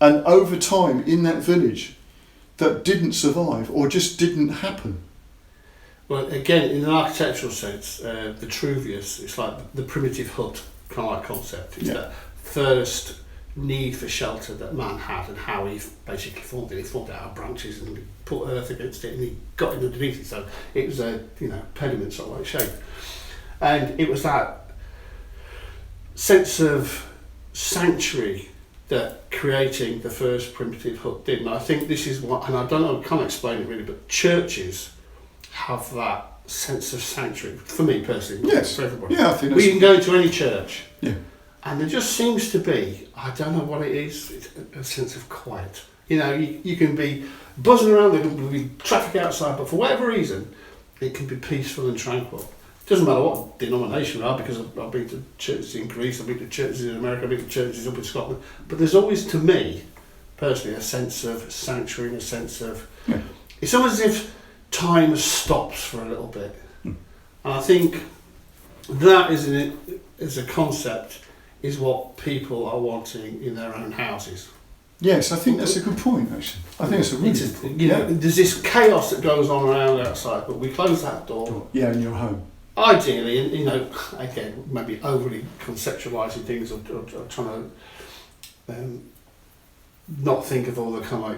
and over time in that village, that didn't survive or just didn't happen? Well, again, in an architectural sense, the Vitruvius, it's like the primitive hut kind of like concept. It's that first need for shelter that man had, and how he basically formed it. He formed it out of branches and he put earth against it and he got in underneath it, so it was a pediment sort of like shape. And it was that sense of sanctuary that creating the first primitive hut did. And I think this is what, and I don't know, I can't explain it really, but churches have that sense of sanctuary, for me personally, yes, for everybody. Yeah, I think we can go into any church, and there just seems to be, I don't know what it is, it's a sense of quiet. You can be buzzing around, there can be traffic outside, but for whatever reason, it can be peaceful and tranquil. It doesn't matter what denomination we are, because I've been to churches in Greece, I've been to churches in America, I've been to churches up in Scotland, but there's always, to me, personally, a sense of sanctuary and a sense of... It's almost as if time stops for a little bit. And I think that is a concept, is what people are wanting in their own houses. Yes, I think that's a good point, actually. I think it's a really good point. There's this chaos that goes on around outside, but we close that door. Yeah, in your home. Ideally, and again, maybe overly conceptualising things or trying to not think of all the kind of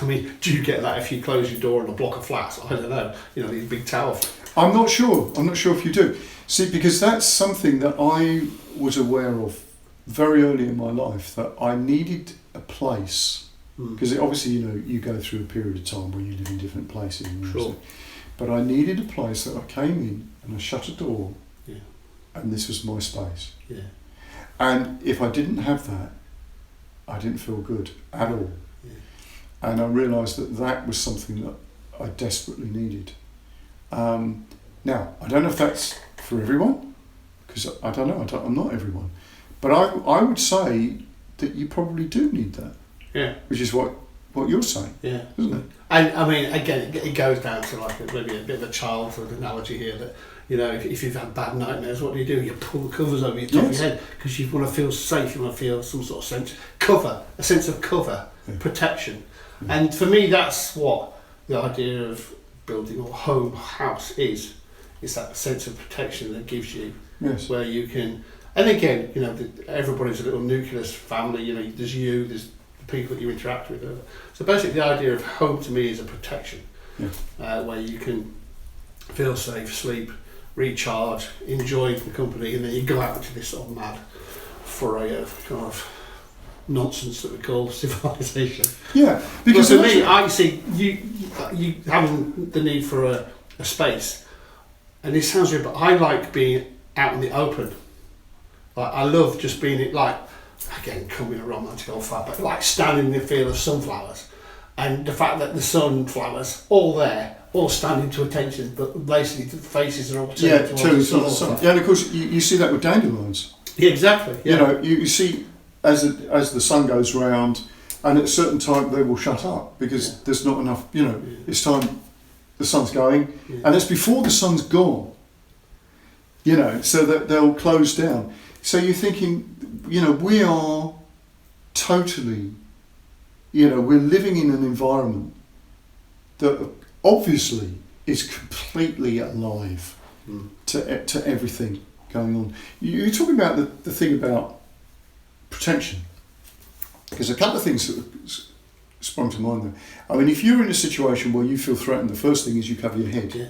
like, do you get that if you close your door on a block of flats? I don't know. These big tower. I'm not sure if you do. See, because that's something that I was aware of very early in my life, that I needed a place. Because obviously, you go through a period of time where you live in different places. Sure. But I needed a place that I came in and I shut a door, and this was my space. Yeah. And if I didn't have that, I didn't feel good at all. Yeah. And I realised that was something that I desperately needed. Now, I don't know if that's for everyone, because I don't know, I'm not everyone. But I would say that you probably do need that. Yeah. Which is what you're saying. Yeah. Isn't it? And again, it goes down to maybe a bit of a childhood analogy here that, if you've had bad nightmares, what do? You pull the covers over your top of your head because you want to feel safe, you want to feel some sort of sense of cover, protection. Yeah. And for me, that's what the idea of building or house is. It's that sense of protection that gives you, where you can, and again, everybody's a little nucleus family, there's the people that you interact with. So basically the idea of home to me is a protection, where you can feel safe, sleep, recharge, enjoy the company, and then you go out into this sort of mad foray of kind of nonsense that we call civilization. Yeah, because for me, I see you having the need for a space, and it sounds weird, but I like being out in the open. Like, I love just being again, coming a romantic old fat, but like standing in the field of sunflowers, and the fact that the sunflowers all there, all standing to attention, but basically the faces are all turned towards the sun. Yeah, and of course you see that with dandelions. Yeah, exactly. Yeah. You see as the sun goes round, and at a certain time they will shut up because there's not enough. It's time. The sun's going, and it's before the sun's gone. So that they'll close down. So you're thinking, we are totally, we're living in an environment that obviously is completely alive to everything going on. You're talking about the thing about protection. because a couple of things that sprung to mind there. I mean, if you're in a situation where you feel threatened, the first thing is you cover your head. Yeah.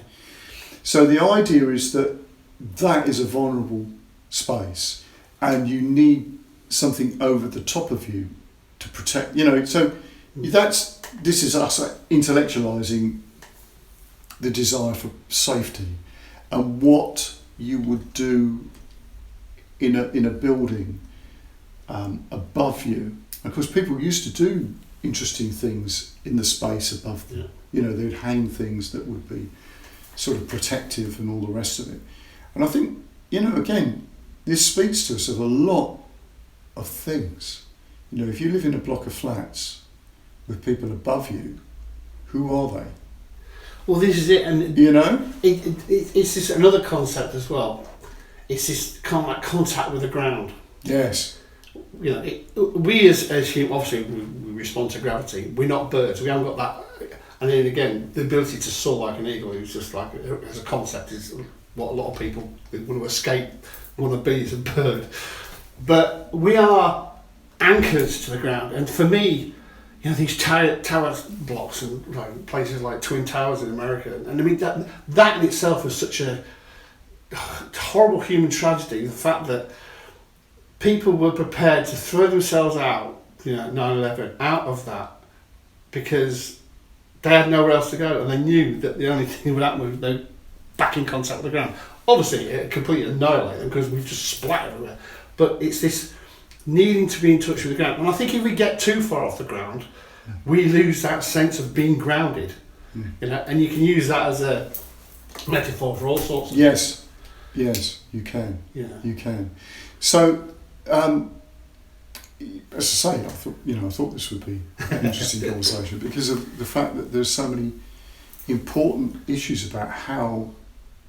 So the idea is that is a vulnerable space, and you need something over the top of you to protect. So this is us intellectualising the desire for safety, and what you would do in a building above you. Of course, people used to do interesting things in the space above them. Yeah. They'd hang things that would be sort of protective and all the rest of it. And I think, again, this speaks to us of a lot of things. If you live in a block of flats with people above you, who are they? Well, this is it, and it's this another concept as well. It's this kind of like contact with the ground. Yes. We as humans, obviously we respond to gravity. We're not birds. We haven't got that. And then again, the ability to soar like an eagle is just like, as a concept, is what a lot of people want to escape, want to be as a bird. But we are anchors to the ground, and for me, these tower blocks and like places like Twin Towers in America, and I mean that in itself was such a horrible human tragedy. The fact that people were prepared to throw themselves out, 9/11, out of that, because they had nowhere else to go, and they knew that the only thing that would happen was they were back in contact with the ground. Obviously, it completely annihilated them because we've just splat everywhere. But it's this needing to be in touch with the ground. And I think if we get too far off the ground, we lose that sense of being grounded. And you can use that as a metaphor for all sorts of things. Yes, you can. Yeah. You can. So, as I say, I thought this would be an interesting conversation because of the fact that there's so many important issues about how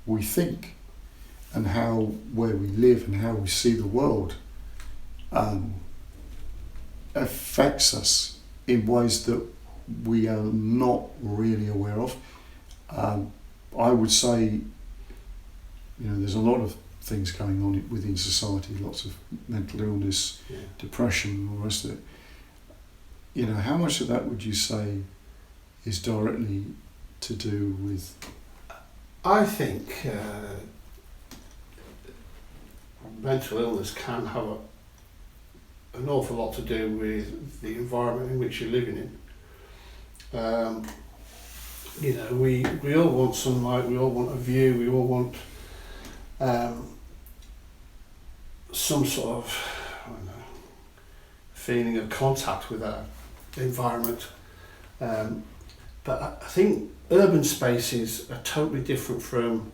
we think and where we live and how we see the world affects us in ways that we are not really aware of. I would say, there's a lot of things going on within society, lots of mental illness, depression, all the rest of it. How much of that would you say is directly to do with? I think mental illness can have an awful lot to do with the environment in which you're living in. We all want sunlight, we all want a view, we all want some sort of feeling of contact with our environment. But I think urban spaces are totally different from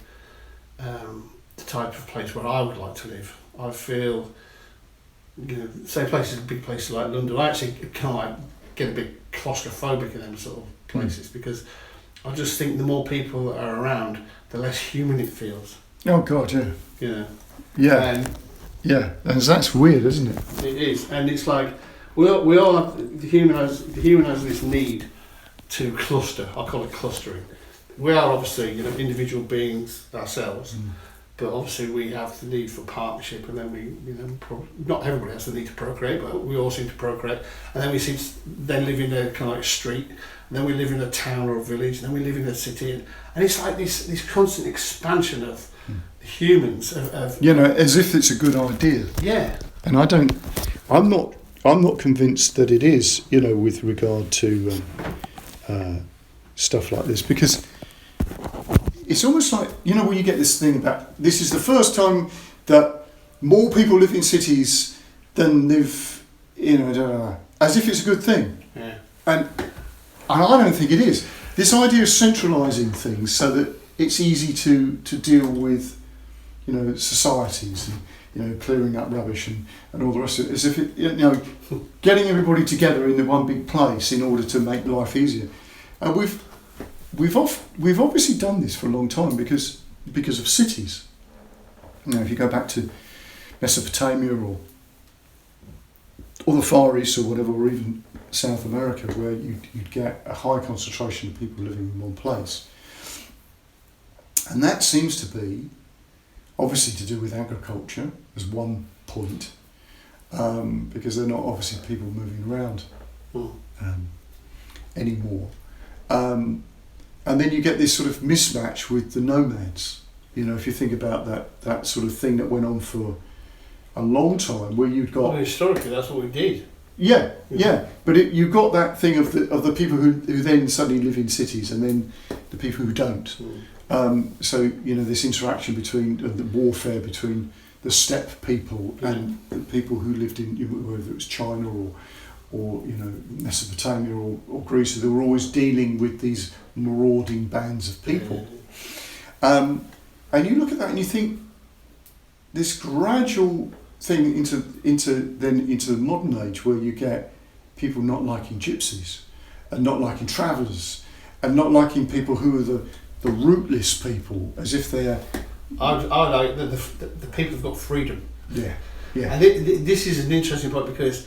the type of place where I would like to live. I feel, say big places like London, I actually kind of like get a bit claustrophobic in them sort of places because I just think the more people that are around, the less human it feels. Oh God, yeah. Yeah. And that's weird, isn't it? It is, and it's like we all have, the human has this need to cluster. I call it clustering. We are obviously individual beings ourselves, but obviously we have the need for partnership, and then we not everybody has the need to procreate, but we all seem to procreate, and then we seem to then live in a kind of like street, and then we live in a town or a village, and then we live in a city, and it's like this constant expansion of humans of as if it's a good idea. Yeah. And I'm not convinced that it is, with regard to stuff like this, because it's almost like, when you get this thing about, this is the first time that more people live in cities than live, as if it's a good thing. Yeah. And I don't think it is. This idea of centralising things so that it's easy to deal with, societies and, clearing up rubbish and all the rest of it, as if it, getting everybody together in the one big place in order to make life easier. And we've obviously done this for a long time because of cities. If you go back to Mesopotamia or the Far East or whatever, or even South America, where you'd get a high concentration of people living in one place. And that seems to be obviously to do with agriculture as one point, because they're not obviously people moving around Mm. anymore. And then you get this sort of mismatch with the nomads. You know, if you think about that sort of thing that went on for a long time, where you'd got... Well, historically, that's what we did. Yeah, yeah. But you've got that thing of the people who then suddenly live in cities, and then the people who don't. So, you know, this interaction between, the warfare between the steppe people and the people who lived in, whether it was China or you know, Mesopotamia or Greece, they were always dealing with these marauding bands of people. And you look at that and you think, this gradual thing into the modern age, where you get people not liking gypsies and not liking travellers and not liking people who are the rootless people, as if they're... I like the people have got freedom. Yeah, yeah. And this is an interesting point, because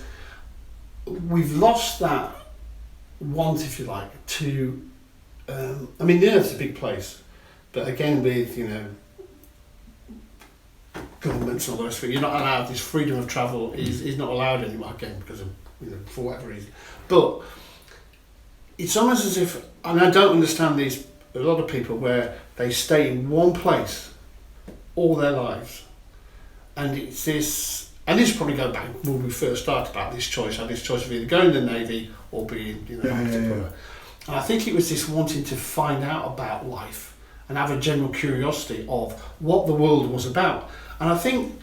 we've lost that want, if you like, to... I mean, the Earth's a big place, but again, with, you know, governments and all the rest of it, you're not allowed, this freedom of travel is not allowed anymore, again, because of, you know, for whatever reason. But it's almost as if, and I don't understand these, a lot of people where they stay in one place all their lives, and it's this, and this probably go back when we first started about this choice, I had this choice of either going in the Navy or being, you know, Yeah. And I think it was this wanting to find out about life and have a general curiosity of what the world was about. And I think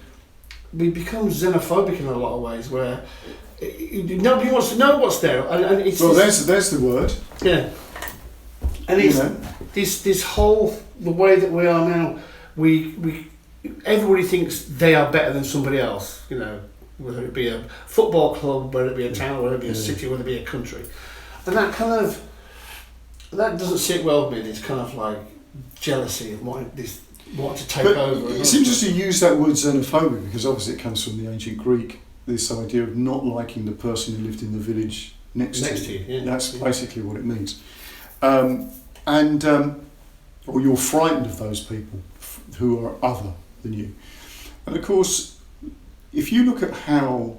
we become xenophobic in a lot of ways, where nobody wants to know what's there. And it's Well, there's the word. Yeah. And it's, You know. this whole, the way that we are now, we everybody thinks they are better than somebody else, you know, whether it be a football club, whether it be a town, whether it be a city, whether it be a country. And that kind of, that doesn't sit well with me, this kind of like jealousy of what to take over. It's interesting you use that word xenophobia, because obviously it comes from the ancient Greek, this idea of not liking the person who lived in the village next to you. Yeah. That's basically what it means. Or you're frightened of those people who are other than you. And of course, if you look at how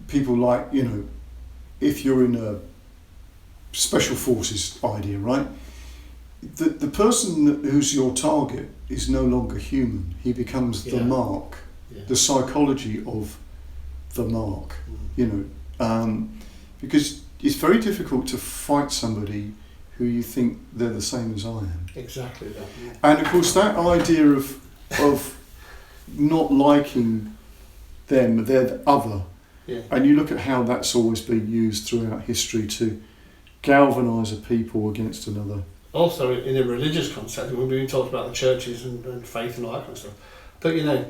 people like, you know, if you're in a special forces idea, right? The person who's your target is no longer human. He becomes the mark, the psychology of the mark, you know, because it's very difficult to fight somebody who you think they're the same as I am. Exactly that. Yeah. And of course, that idea of not liking them, they're the other. Yeah. And you look at how that's always been used throughout history to galvanise a people against another. Also, in a religious context, we've been talking about the churches and faith and all that kind of stuff. But, you know,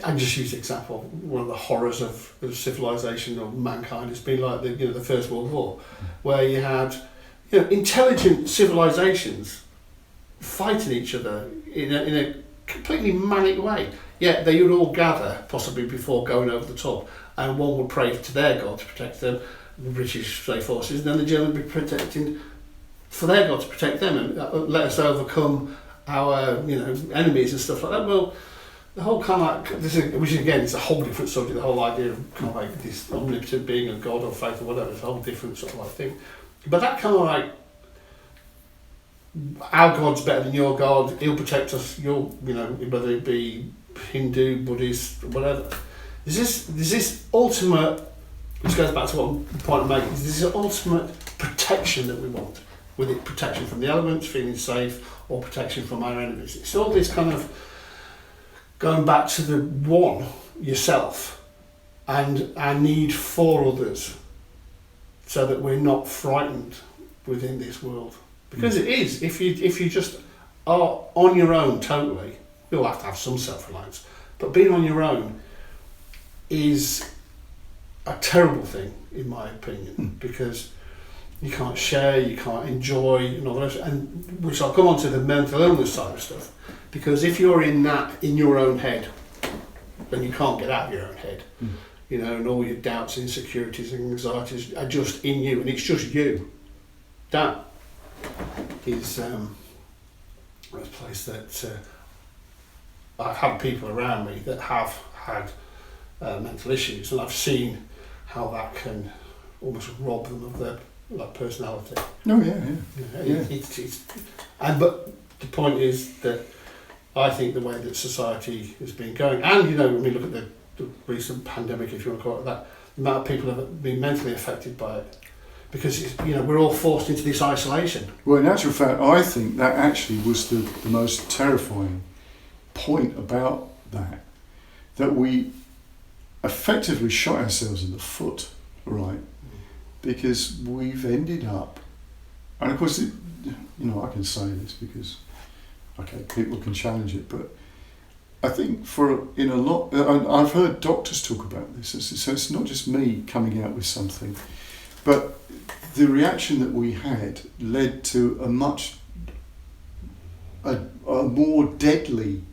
I just use the example, one of the horrors of civilization or mankind has been like the First World War, where you had, you know, intelligent civilizations fighting each other in a completely manic way. Yet they would all gather, possibly before going over the top, and one would pray to their God to protect them, the British Straight Forces, and then the Germans would be protecting for their God to protect them and let us overcome our, you know, enemies and stuff like that. Well, the whole kind of like, this is, which again is a whole different subject, the whole idea of kind of like this omnipotent being of God or faith or whatever, it's a whole different sort of like thing. But that kind of like, our God's better than your God, he'll protect us, you know, whether it be Hindu, Buddhist, whatever. There's this ultimate, which goes back to what the point I'm making, there's this ultimate protection that we want. With it, protection from the elements, feeling safe, or protection from our enemies. It's all this kind of going back to the one, yourself, and our need for others, so that we're not frightened within this world. Because it is, if you just are on your own totally, you'll have to have some self-reliance, but being on your own is a terrible thing, in my opinion, because you can't share, you can't enjoy, and all the rest, and which I'll come on to the mental illness side of stuff, because if you're in your own head, then you can't get out of your own head, you know, and all your doubts, insecurities and anxieties are just in you, and it's just you. That is a place that I've had people around me that have had mental issues, and I've seen how that can almost rob them of their personality. Oh yeah. But the point is that I think the way that society has been going, and when we look at the recent pandemic, if you want to call it that, the amount of people have been mentally affected by it, because we're all forced into this isolation. Well, in actual fact, I think that actually was the most terrifying point about that we effectively shot ourselves in the foot, right? Because we've ended up, and of course, I can say this because, okay, people can challenge it, but I think I've heard doctors talk about this, so it's not just me coming out with something, but the reaction that we had led to a more deadly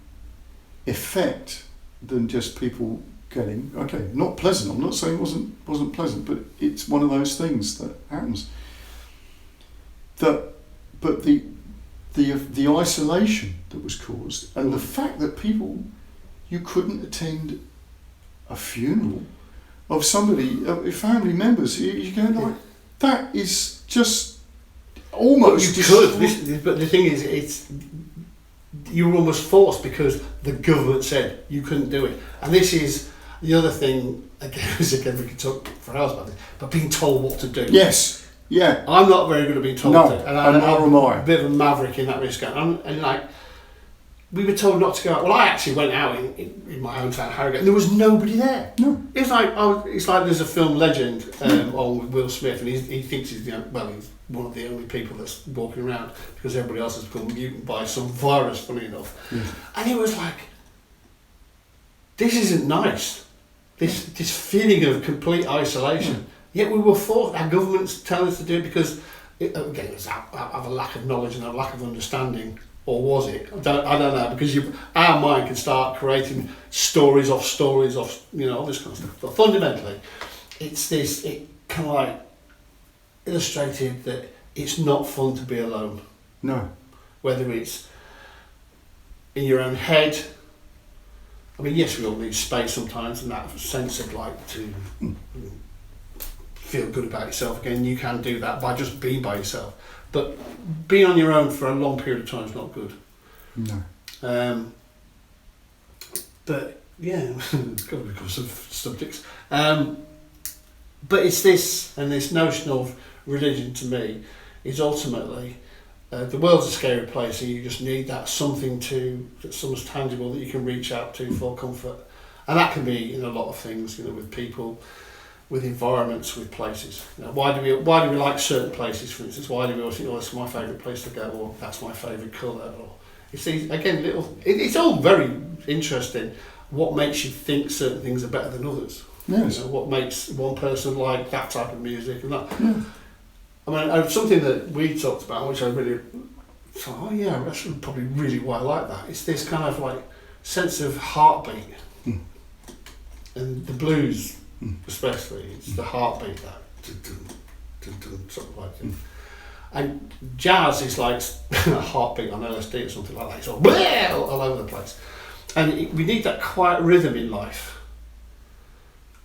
effect than just people getting, okay, not pleasant. I'm not saying it wasn't pleasant, but it's one of those things that happens. But the isolation that was caused, and the fact that you couldn't attend a funeral of somebody, family members, you go like, that is just almost... You could, but the thing is, you were almost forced because the government said you couldn't do it. And this is the other thing, again, we could talk for hours about this, but being told what to do. Yes, yeah. I'm not very good at being told what to do. And I'm a bit of a maverick in that respect. We were told not to go out. Well, I actually went out in my hometown, Harrogate, and there was nobody there. No. It's like there's a film Legend on with Will Smith, and he thinks he's he's one of the only people that's walking around because everybody else has become mutant by some virus, funny enough. Yeah. And it was like, this isn't nice. This feeling of complete isolation. Yet we were forced. Our governments tell us to do it because, again, it's out of a lack of knowledge and a lack of understanding. Or was it? I don't know, because our mind can start creating stories off all this kind of stuff. But fundamentally, it kind of like illustrated that it's not fun to be alone. No. Whether it's in your own head. I mean, yes, we all need space sometimes, and that sense of to feel good about yourself. Again, you can do that by just being by yourself. But being on your own for a long period of time is not good. No. But yeah, it's got to be because of subjects. But it's this notion of religion to me is ultimately the world's a scary place, and you just need that something that's almost tangible that you can reach out to for comfort, and that can be in a lot of things, with people, with environments, with places. Why do we like certain places? For instance, why do we always think, "Oh, it's my favourite place to go," or "That's my favourite colour"? Or it's these, again, it's all very interesting. What makes you think certain things are better than others? Yes. What makes one person like that type of music and that. Yeah. I mean, something that we talked about, which I really thought, that's probably really why I like that. It's this kind of sense of heartbeat, and the blues. Especially, it's the heartbeat, that sort of like. And jazz is like a heartbeat on LSD or something like that. It's all over the place, and we need that quiet rhythm in life,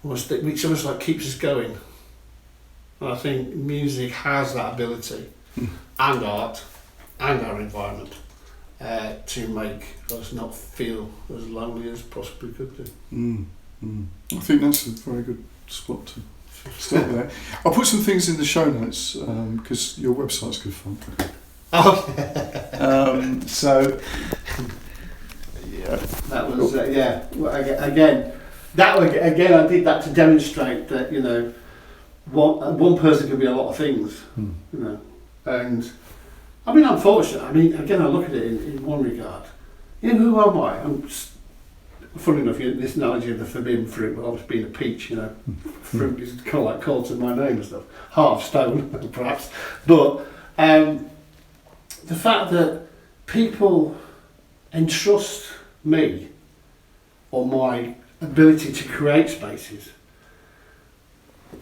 which almost keeps us going. And I think music has that ability, and art, and our environment, to make us not feel as lonely as possibly could do. I think that's a very good spot to start there. I'll put some things in the show notes because your website's good fun. Okay. So, yeah. That was again. I did that to demonstrate that one person can be a lot of things. And I mean, I'm fortunate. I mean, again, I look at it in one regard. Who am I? Funny enough, this analogy of the forbidden fruit, but obviously being a peach, fruit is kind of like called to my name and stuff. Half stone, perhaps. But the fact that people entrust me or my ability to create spaces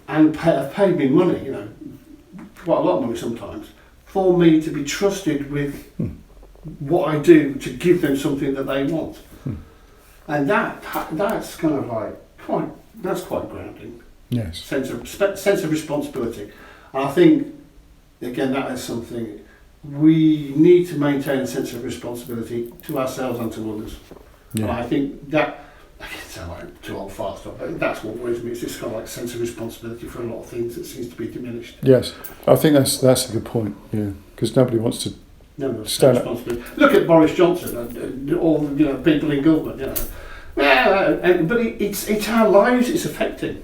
and have paid me money, quite a lot of money sometimes, for me to be trusted with what I do to give them something that they want. And that's kind of like quite grounding. Yes. Sense of responsibility. And I think, again, that is something we need to maintain, a sense of responsibility to ourselves and to others. Yeah. And I think that, I can sound like too old fart stuff, but that's what worries me. It's this kind of like sense of responsibility for a lot of things that seems to be diminished. Yes, I think that's a good point. Yeah, because nobody wants to stand up. Look at Boris Johnson and all people in government. But it's our lives it's affecting.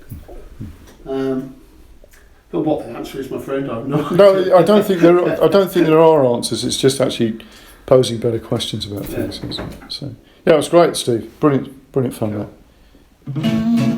But what the answer is, my friend, I have no idea. No, I don't think there are answers. It's just actually posing better questions about things. So yeah, it was great, Steve. Brilliant fun. That.